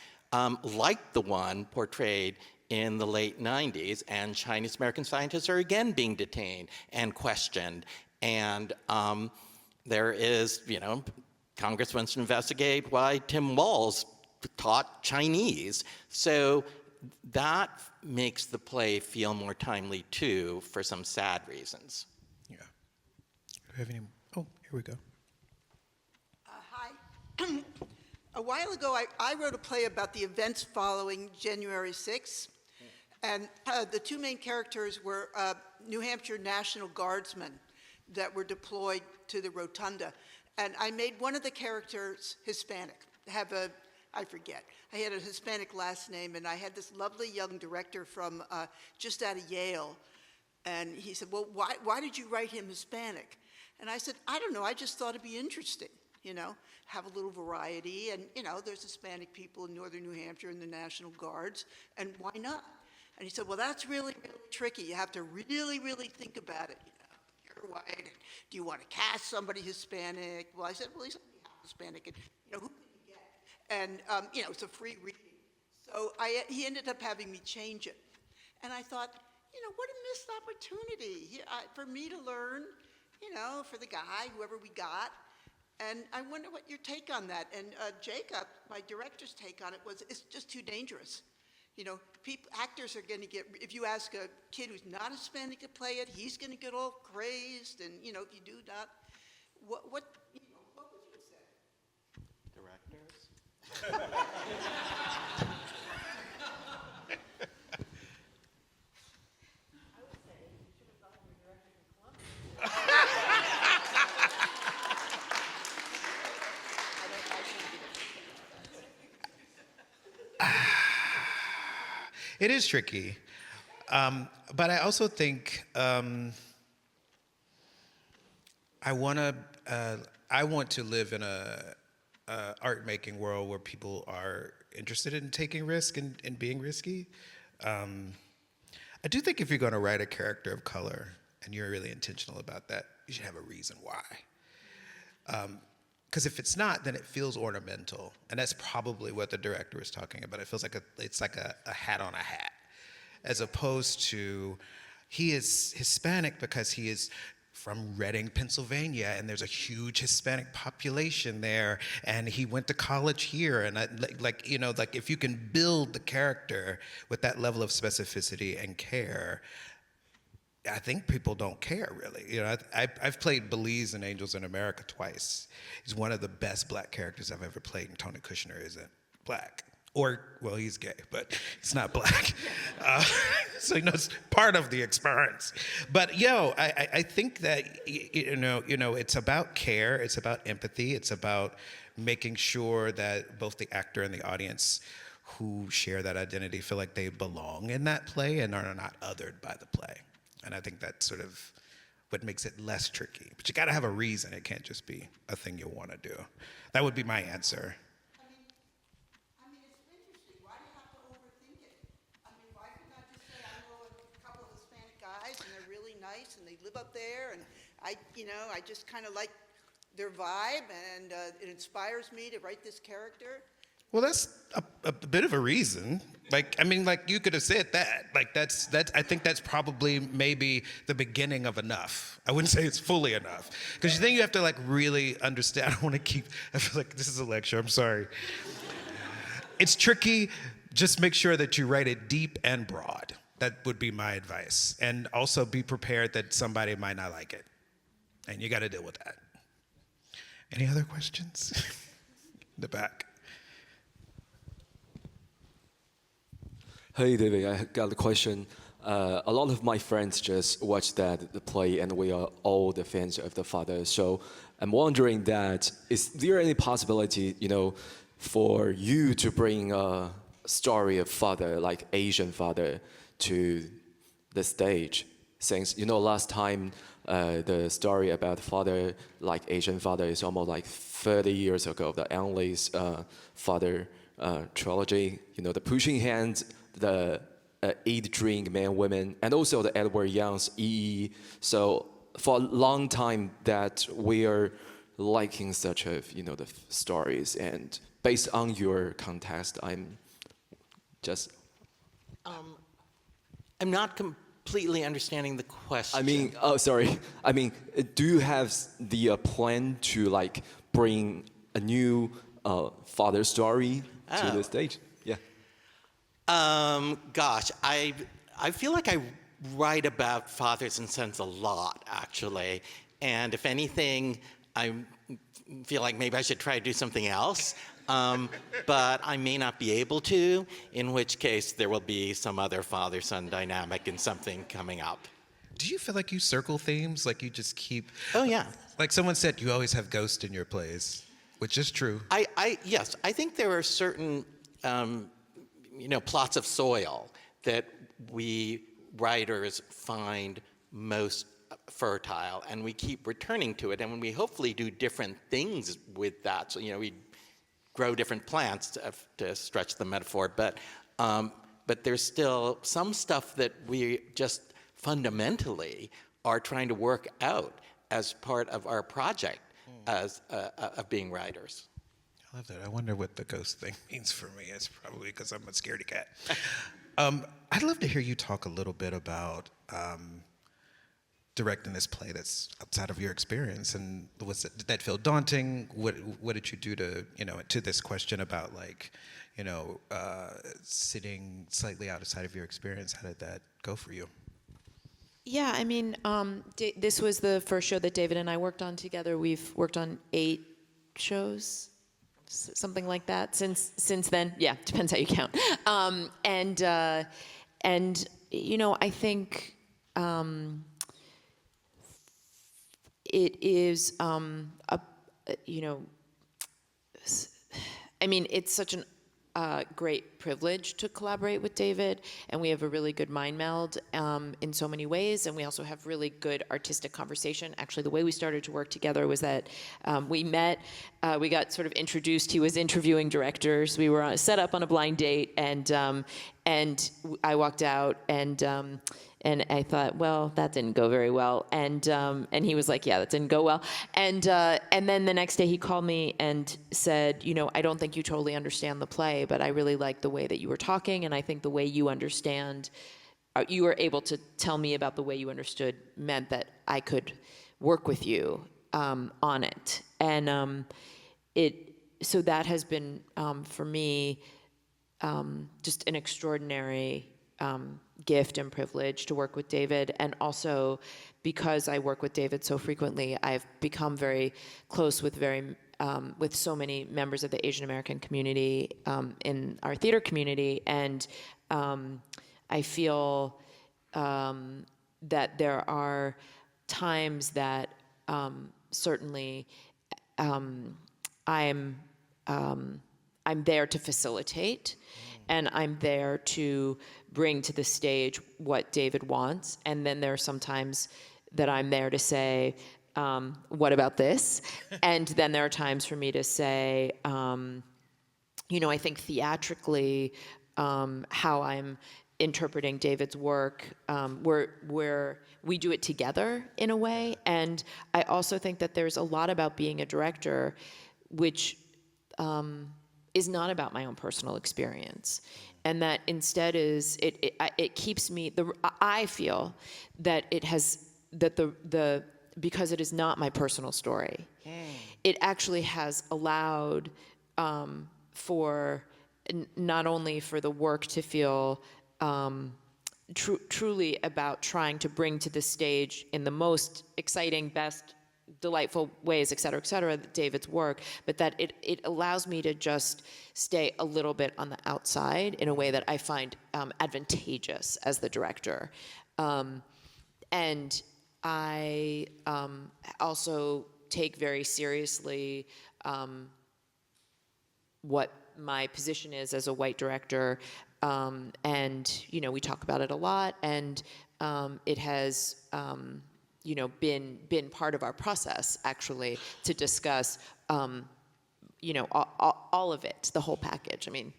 like the one portrayed in the late 90s, and Chinese American scientists are again being detained and questioned. And there is, Congress wants to investigate why Tim Walz taught Chinese. So that makes the play feel more timely too, for some sad reasons. Yeah. Do we have any? Oh, here we go. Hi. A while ago, I wrote a play about the events following January 6th. And the two main characters were New Hampshire National Guardsmen that were deployed to the Rotunda. And I made one of the characters Hispanic. I forget. I had a Hispanic last name, and I had this lovely young director from just out of Yale. And he said, well, why did you write him Hispanic? And I said, I don't know, I just thought it'd be interesting, have a little variety. And, there's Hispanic people in northern New Hampshire in the National Guards, and why not? And he said, well, that's really, really tricky. You have to really, really think about it. You're white. Do you want to cast somebody Hispanic? Well, I said, well, he's Hispanic. And, who can you get? And, it's a free reading. So he ended up having me change it. And I thought, what a missed opportunity for me to learn, for the guy, whoever we got. And I wonder what your take on that. And Jacob, my director's take on it was, it's just too dangerous. Actors are going to get, if you ask a kid who's not Hispanic to play it, he's going to get all crazed. And, if you do not, what would you say? Directors? It is tricky, but I also think I want to live in a art making world where people are interested in taking risk and being risky. I do think if you're going to write a character of color and you're really intentional about that, you should have a reason why. Because if it's not, then it feels ornamental, and that's probably what the director was talking about. It feels like it's like a hat on a hat, as opposed to he is Hispanic because he is from Reading, Pennsylvania, and there's a huge Hispanic population there, and he went to college here, and if you can build the character with that level of specificity and care, I think people don't care, really. I've played Belize in Angels in America twice. He's one of the best black characters I've ever played, and Tony Kushner isn't black. He's gay, but he's not black. So it's part of the experience. But, I think that, it's about care, it's about empathy, it's about making sure that both the actor and the audience who share that identity feel like they belong in that play and are not othered by the play. And I think that's sort of what makes it less tricky. But you got to have a reason. It can't just be a thing you want to do. That would be my answer. I mean, it's interesting. Why do you have to overthink it? I mean, why couldn't I just say I know a couple of Hispanic guys and they're really nice and they live up there and I just kind of like their vibe and it inspires me to write this character? Well, that's a bit of a reason. Like, I mean, like, you could have said that. Like, that's. I think that's probably maybe the beginning of enough. I wouldn't say it's fully enough. Because then you have to, like, really understand. I don't want to keep, I feel like this is a lecture, I'm sorry. It's tricky. Just make sure that you write it deep and broad. That would be my advice. And also be prepared that somebody might not like it. And you got to deal with that. Any other questions? In the back. Hey, David, I got a question. A lot of my friends just watched the play, and we are all the fans of the father. So I'm wondering that, is there any possibility, for you to bring a story of father, like Asian father, to the stage? Since, last time the story about father, like Asian father, is almost like 30 years ago, the Annalise father trilogy, the Pushing Hands, the Eat, Drink, Man, Women, and also the Edward Young's EE. So for a long time that we are liking such of, the stories, and based on your context, I'm just... I'm not completely understanding the question. Do you have the plan to like bring a new father story to the stage? Yeah. Gosh, I feel like I write about fathers and sons a lot, actually. And if anything, I feel like maybe I should try to do something else. But I may not be able to, in which case there will be some other father-son dynamic and something coming up. Do you feel like you circle themes? Like you just keep... Oh, yeah. Like someone said, you always have ghosts in your plays, which is true. Yes, I think there are certain, plots of soil that we writers find most fertile, and we keep returning to it, and when we hopefully do different things with that, so, we grow different plants, to stretch the metaphor, but there's still some stuff that we just fundamentally are trying to work out as part of our project as of being writers. I love that. I wonder what the ghost thing means for me. It's probably because I'm a scaredy cat. I'd love to hear you talk a little bit about directing this play that's outside of your experience, and did that feel daunting? What did you do to this question about sitting slightly outside of your experience? How did that go for you? Yeah, I mean, this was the first show that David and I worked on together. We've worked on 8 shows, something like that since then. Yeah, depends how you count. I think. It is, it's such a great privilege to collaborate with David, and we have a really good mind meld in so many ways, and we also have really good artistic conversation. Actually, the way we started to work together was that we met, we got sort of introduced. He was interviewing directors. We were set up on a blind date, and I walked out, and I thought, well, that didn't go very well. And he was like, yeah, that didn't go well. And then the next day he called me and said, I don't think you totally understand the play, but I really like the way that you were talking, and I think the way you understand, you were able to tell me about the way you understood meant that I could work with you on it. And so that has been, for me, just an extraordinary gift and privilege to work with David. And also, because I work with David so frequently, I've become very close with with so many members of the Asian American community in our theater community. And I feel that there are times that certainly I'm there to facilitate, and I'm there to bring to the stage what David wants. And then there are some times that I'm there to say, what about this? And then there are times for me to say, I think theatrically, how I'm interpreting David's work, we do it together in a way. And I also think that there's a lot about being a director, which is not about my own personal experience. and that instead it keeps me. I feel that it has that because it is not my personal story, it actually has allowed for not only for the work to feel truly about trying to bring to the stage in the most exciting, best, delightful ways, et cetera, David's work, but that it allows me to just stay a little bit on the outside in a way that I find advantageous as the director. And I also take very seriously what my position is as a white director, and we talk about it a lot, and it has been part of our process actually to discuss all of it, the whole package. I mean,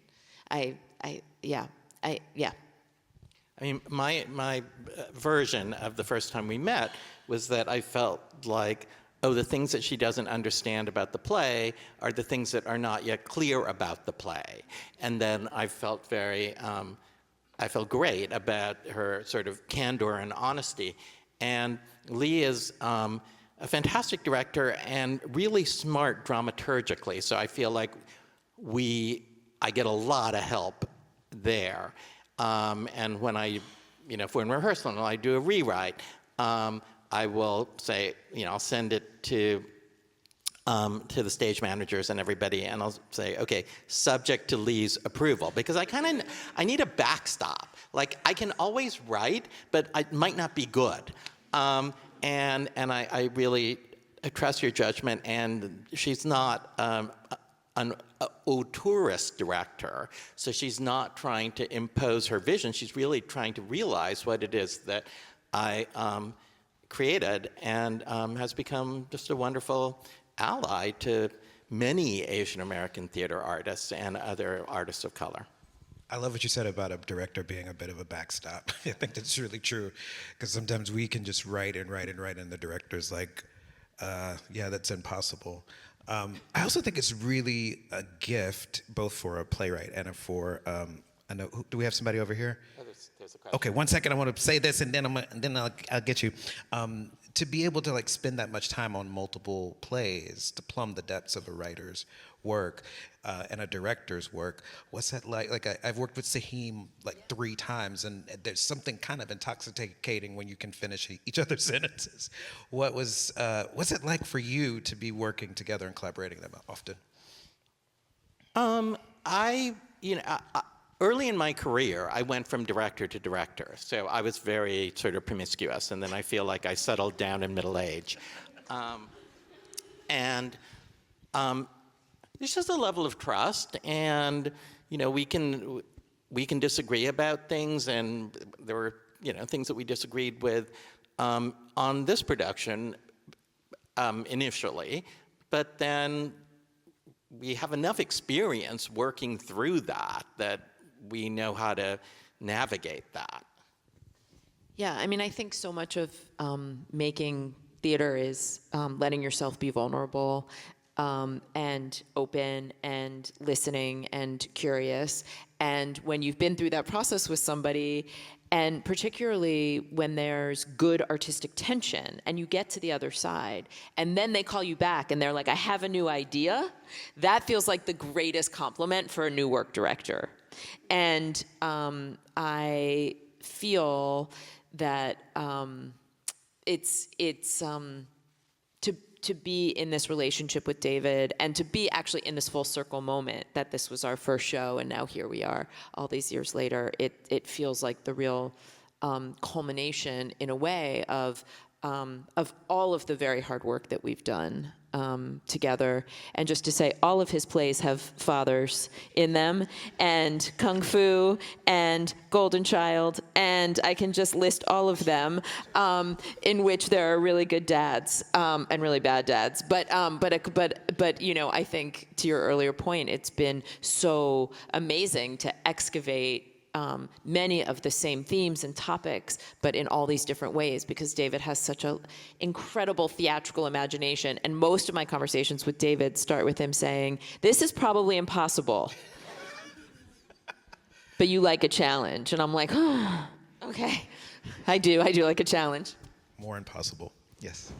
yeah. I mean, my version of the first time we met was that I felt like, oh, the things that she doesn't understand about the play are the things that are not yet clear about the play. And then I felt I felt great about her sort of candor and honesty. And Leigh is a fantastic director and really smart dramaturgically. So I feel like I get a lot of help there. And when if we're in rehearsal and I do a rewrite, I will say, I'll send it to the stage managers and everybody, and I'll say, okay, subject to Leigh's approval, because I need a backstop. Like, I can always write, but it might not be good. And I really trust your judgment, and she's not an auteurist director, so she's not trying to impose her vision. She's really trying to realize what it is that I created, and has become just a wonderful ally to many Asian American theater artists and other artists of color. I love what you said about a director being a bit of a backstop. I think that's really true, because sometimes we can just write, and the director's like, yeah, that's impossible. I also think it's really a gift, both for a playwright and for, do we have somebody over here? Oh, there's a question. Okay, 1 second, I want to say this, and then I'll get you. To be able to spend that much time on multiple plays, to plumb the depths of a writer's work and a director's work, what's that like? Like I've worked with Sahim 3 times, and there's something kind of intoxicating when you can finish each other's sentences. What's it like for you to be working together and collaborating them often? Early in my career, I went from director to director, so I was very sort of promiscuous, and then I feel like I settled down in middle age. There's just a level of trust, and we can disagree about things, and there were things that we disagreed with on this production initially, but then we have enough experience working through that we know how to navigate that. Yeah, I mean, I think so much of making theater is letting yourself be vulnerable and open and listening and curious. And when you've been through that process with somebody, and particularly when there's good artistic tension and you get to the other side and then they call you back and they're like, I have a new idea, that feels like the greatest compliment for a new work director. And I feel that to be in this relationship with David and to be actually in this full circle moment that this was our first show and now here we are all these years later, it feels like the real culmination in a way of all of the very hard work that we've done together. And just to say, all of his plays have fathers in them, and Kung Fu, and Golden Child, and I can just list all of them, in which there are really good dads and really bad dads. But I think to your earlier point, it's been so amazing to excavate many of the same themes and topics, but in all these different ways, because David has such an incredible theatrical imagination. And most of my conversations with David start with him saying, "This is probably impossible." but you like a challenge. And I'm like, oh, okay. I do like a challenge. More impossible. Yes.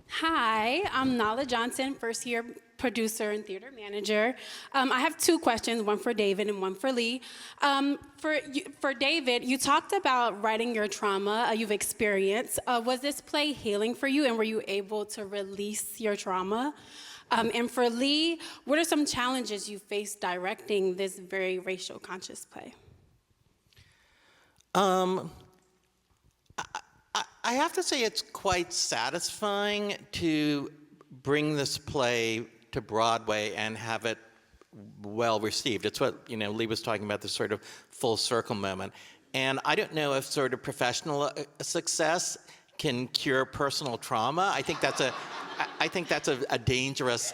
Hi, I'm Nala Johnson, first year producer and theater manager. I have two questions, one for David and one for Leigh. For David, you talked about writing your trauma you've experienced. Was this play healing for you, and were you able to release your trauma? And for Leigh, what are some challenges you faced directing this very racial conscious play? I have to say it's quite satisfying to bring this play to Broadway and have it well received. It's what, Leigh was talking about, this sort of full circle moment. And I don't know if sort of professional success can cure personal trauma. I think that's a dangerous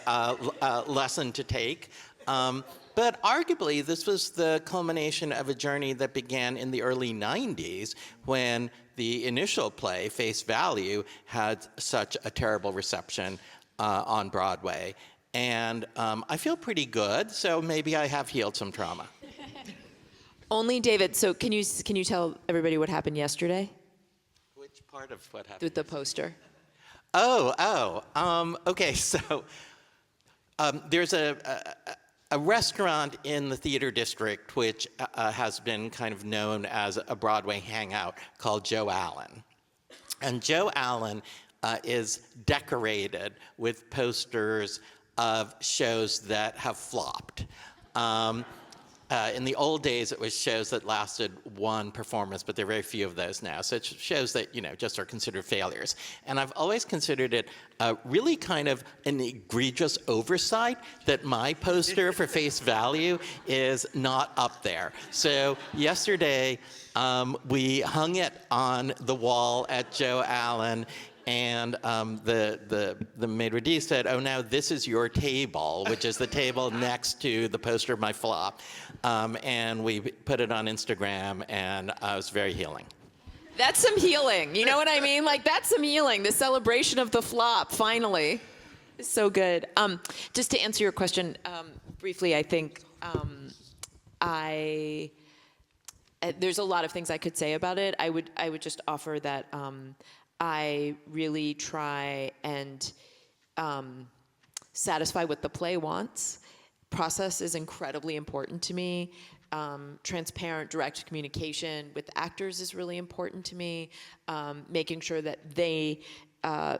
lesson to take. But arguably, this was the culmination of a journey that began in the early 90s when the initial play, Face Value, had such a terrible reception on Broadway. And I feel pretty good, so maybe I have healed some trauma. Only David, so can you tell everybody what happened yesterday? Which part of what happened? With the poster. Okay, so there's a restaurant in the theater district which has been kind of known as a Broadway hangout called Joe Allen. And Joe Allen is decorated with posters of shows that have flopped. In the old days, it was shows that lasted one performance, but there are very few of those now. So it's shows that, just are considered failures. And I've always considered it really kind of an egregious oversight that my poster for Face Value is not up there. So yesterday, we hung it on the wall at Joe Allen, and the maitre d' said, "Oh, now this is your table," which is the table next to the poster of my flop. And we put it on Instagram, and it was very healing. That's some healing. You know what I mean? Like, that's some healing. The celebration of the flop, finally. It's so good. Just to answer your question briefly, I think there's a lot of things I could say about it. I would just offer that I really try and satisfy what the play wants. Process is incredibly important to me. Transparent, direct communication with actors is really important to me. Making sure that they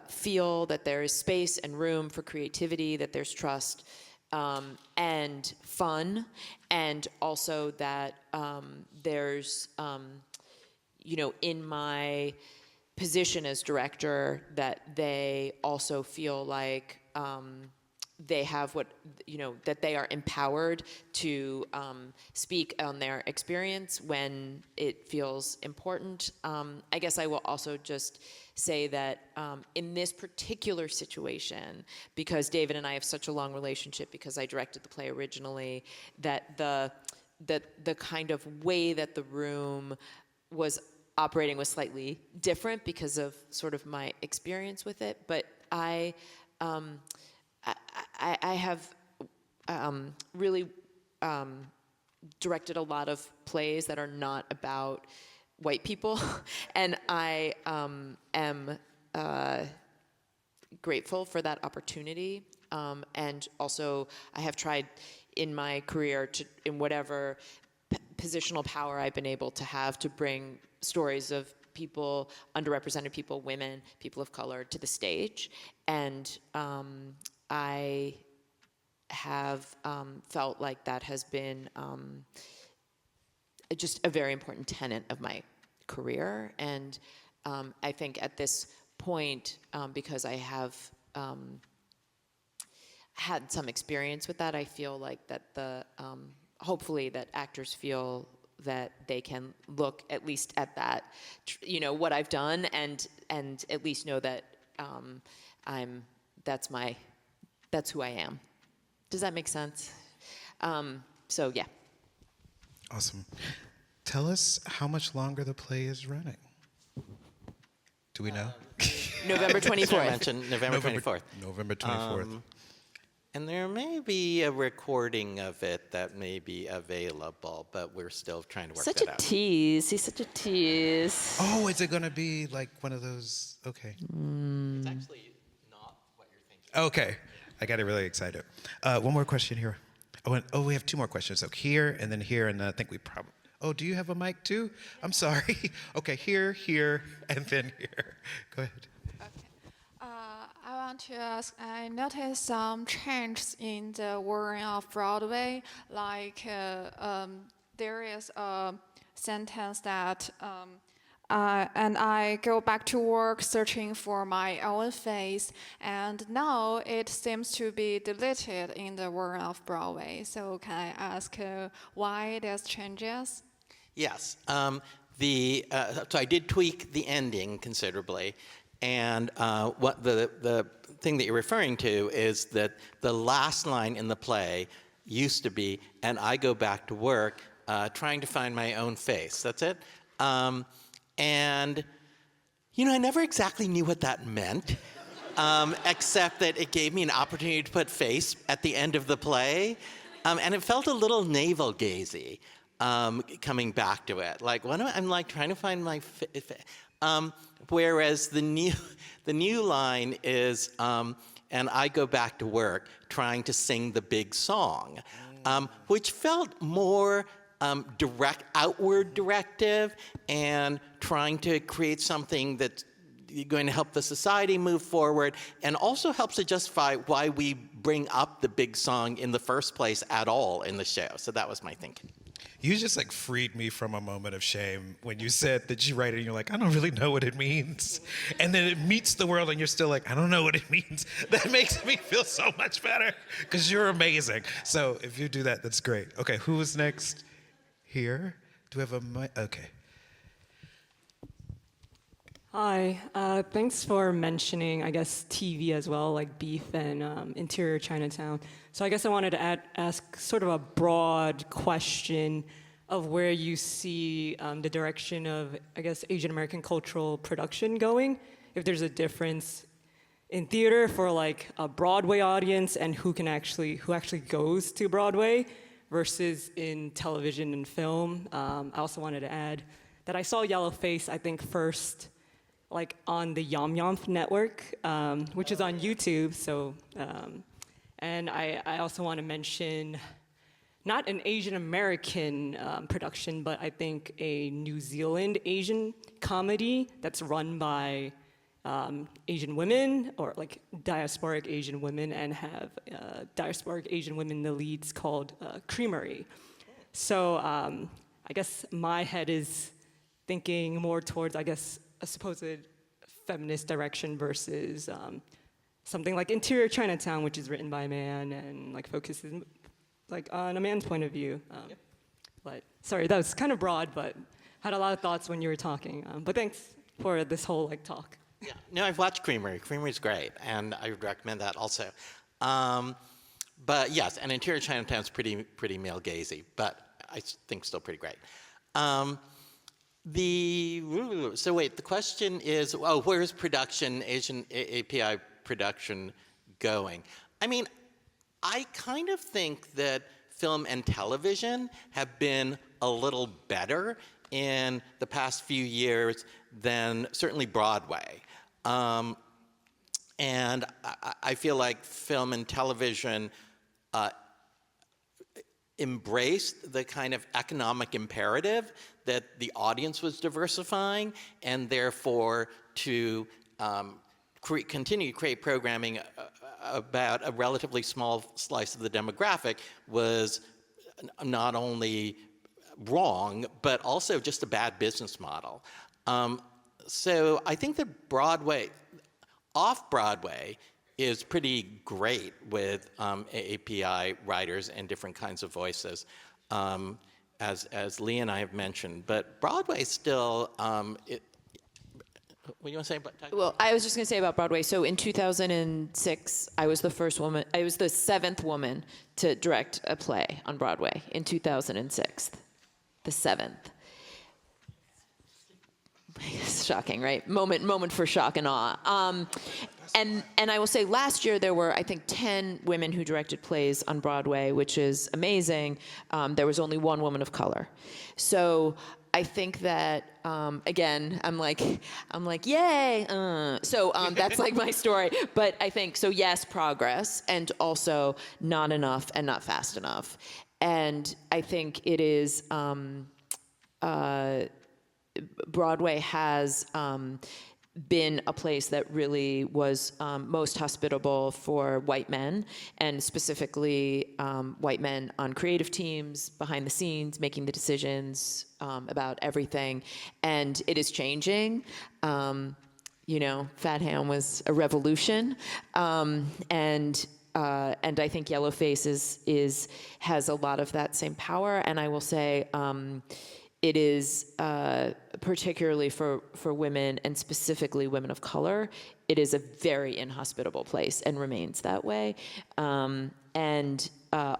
feel that there is space and room for creativity, that there's trust and fun, and also that there's, in my position as director, that they also feel like they have that they are empowered to speak on their experience when it feels important. I guess I will also just say that in this particular situation, because David and I have such a long relationship, because I directed the play originally, that the kind of way that the room was operating was slightly different because of sort of my experience with it. But I have really directed a lot of plays that are not about white people, and I am grateful for that opportunity. And also, I have tried in my career in whatever positional power I've been able to have, to bring stories of people, underrepresented people, women, people of color, to the stage. And I have felt like that has been just a very important tenet of my career. And I think at this point, because I have had some experience with that, I feel like that hopefully that actors feel that they can look at least at that, what I've done, and at least know that that's who I am. Does that make sense? So yeah. Awesome. Tell us how much longer the play is running. Do we know? November 24th. Mentioned November 24th. November 24th. And there may be a recording of it that may be available, but we're still trying to work Such that a out. tease. He's such a tease. Oh, is it going to be like one of those? Okay. It's actually not what you're thinking. Okay. I got really excited. One more question here. Oh, we have two more questions. So here, and then I think we probably... Oh, do you have a mic too? I'm sorry. Okay, here, and then here. Go ahead. I want to ask, I noticed some changes in the wording of Broadway, like there is a sentence that, and I go back to work searching for my own face, and now it seems to be deleted in the wording of Broadway. So can I ask why there's changes? Yes. So I did tweak the ending considerably. And what the thing that you're referring to is that the last line in the play used to be, and I go back to work trying to find my own face. That's it. And, I never exactly knew what that meant, except that it gave me an opportunity to put face at the end of the play. And it felt a little navel-gazy coming back to it. Like, I'm like trying to find my face. Whereas the new line is, and I go back to work trying to sing the big song, which felt more outward directive and trying to create something that's going to help the society move forward and also helps to justify why we bring up the big song in the first place at all in the show. So that was my thinking. You just like freed me from a moment of shame when you said that you write it and you're like, I don't really know what it means. And then it meets the world and you're still like, I don't know what it means. That makes me feel so much better because you're amazing. So if you do that, that's great. Okay, who is next? Here? Do we have a mic? Okay. Hi, thanks for mentioning, I guess, TV as well, like Beef and Interior Chinatown. So I guess I wanted to ask sort of a broad question of where you see the direction of, I guess, Asian American cultural production going. If there's a difference in theater for like a Broadway audience and who actually goes to Broadway versus in television and film. I also wanted to add that I saw Yellow Face, I think, first like on the Yum Yum network, which is on YouTube. So, and I also want to mention not an Asian American production, but I think a New Zealand Asian comedy that's run by Asian women or like diasporic Asian women and have diasporic Asian women in the leads called Creamery. So I guess my head is thinking more towards, I guess, a supposed feminist direction versus something like Interior Chinatown, which is written by a man and like focuses like on a man's point of view. But sorry, that was kind of broad, but had a lot of thoughts when you were talking. But thanks for this whole like talk. Yeah, no, I've watched Creamery. Creamery's great, and I would recommend that also. But yes, and Interior Chinatown's pretty male-gazy, but I think still pretty great. So wait, the question is, where's production, Asian API production going? I mean, I kind of think that film and television have been a little better in the past few years than certainly Broadway. And I feel like film and television embraced the kind of economic imperative that the audience was diversifying, and therefore to continue to create programming about a relatively small slice of the demographic was not only wrong, but also just a bad business model. So I think that off-Broadway is pretty great with API writers and different kinds of voices, as Leigh and I have mentioned. But Broadway still, what do you want to say about that? Well, I was just going to say about Broadway. So in 2006, I was the seventh woman to direct a play on Broadway in 2006. The seventh. It's shocking, right? Moment for shock and awe. And I will say last year there were, I think, 10 women who directed plays on Broadway, which is amazing. There was only one woman of color. So I think that, again, I'm like, yay. So that's like my story. But I think, so yes, progress, and also not enough and not fast enough. And I think it is, Broadway has been a place that really was most hospitable for white men, and specifically white men on creative teams, behind the scenes, making the decisions about everything. And it is changing. You know, Fat Ham was a revolution. And I think Yellow Face has a lot of that same power. And I will say, it is particularly for women, and specifically women of color, it is a very inhospitable place and remains that way.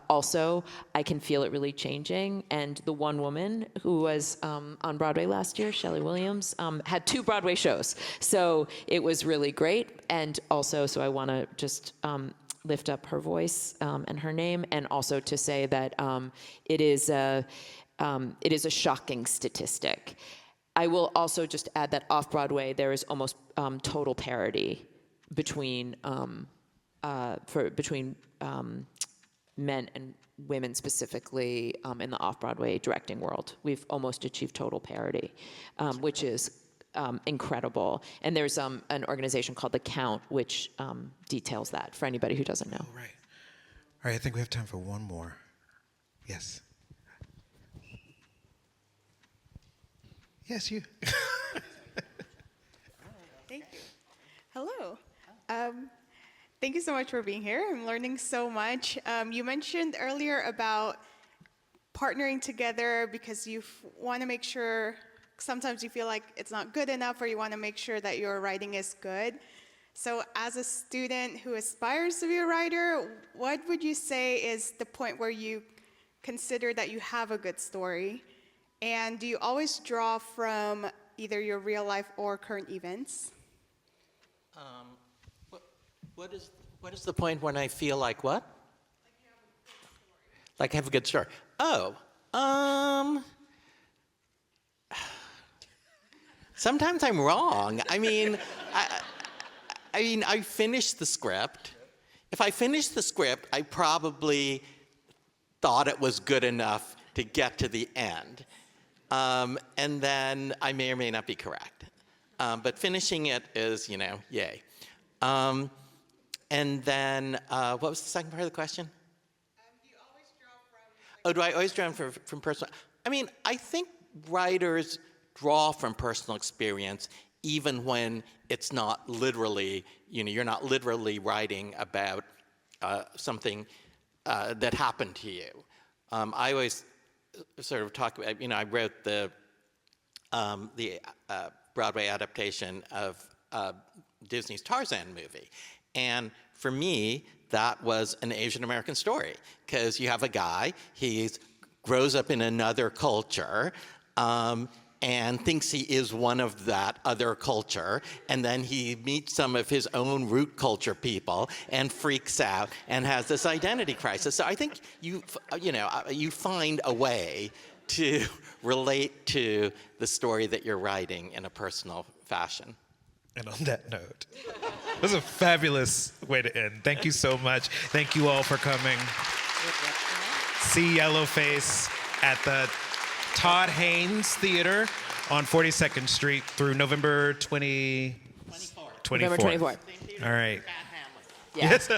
Also, I can feel it really changing. And the one woman who was on Broadway last year, Shelley Williams, had 2 Broadway shows. So it was really great. And also, so I want to just lift up her voice and her name, and also to say that it is a shocking statistic. I will also just add that off-Broadway, there is almost total parity between men and women, specifically in the off-Broadway directing world. We've almost achieved total parity, which is incredible. And there's an organization called The Count, which details that for anybody who doesn't know. All right, I think we have time for one more. Yes. Yes, you. Thank you. Hello. Thank you so much for being here. I'm learning so much. You mentioned earlier about partnering together because you want to make sure, sometimes you feel like it's not good enough, or you want to make sure that your writing is good. So as a student who aspires to be a writer, what would you say is the point where you consider that you have a good story? And do you always draw from either your real life or current events? What is the point when I feel like what? Like I have a good story. Oh, sometimes I'm wrong. I mean, I finished the script. If I finished the script, I probably thought it was good enough to get to the end. And then I may or may not be correct. But finishing it is, you know, yay. And then, what was the second part of the question? Do you always draw from... Oh, do I always draw from personal? I mean, I think writers draw from personal experience even when it's not literally, you know, you're not literally writing about something that happened to you. I always sort of talk about, you know, I wrote the Broadway adaptation of Disney's Tarzan movie. And for me, that was an Asian American story, because you have a guy, he grows up in another culture, and thinks he is one of that other culture, and then he meets some of his own root culture people and freaks out and has this identity crisis. So I think you find a way to relate to the story that you're writing in a personal fashion. And on that note, that was a fabulous way to end. Thank you so much. Thank you all for coming. See Yellow Face at the Todd Haynes Theater on 42nd Street through November 24th. November 24th. All right. Yeah. Yes.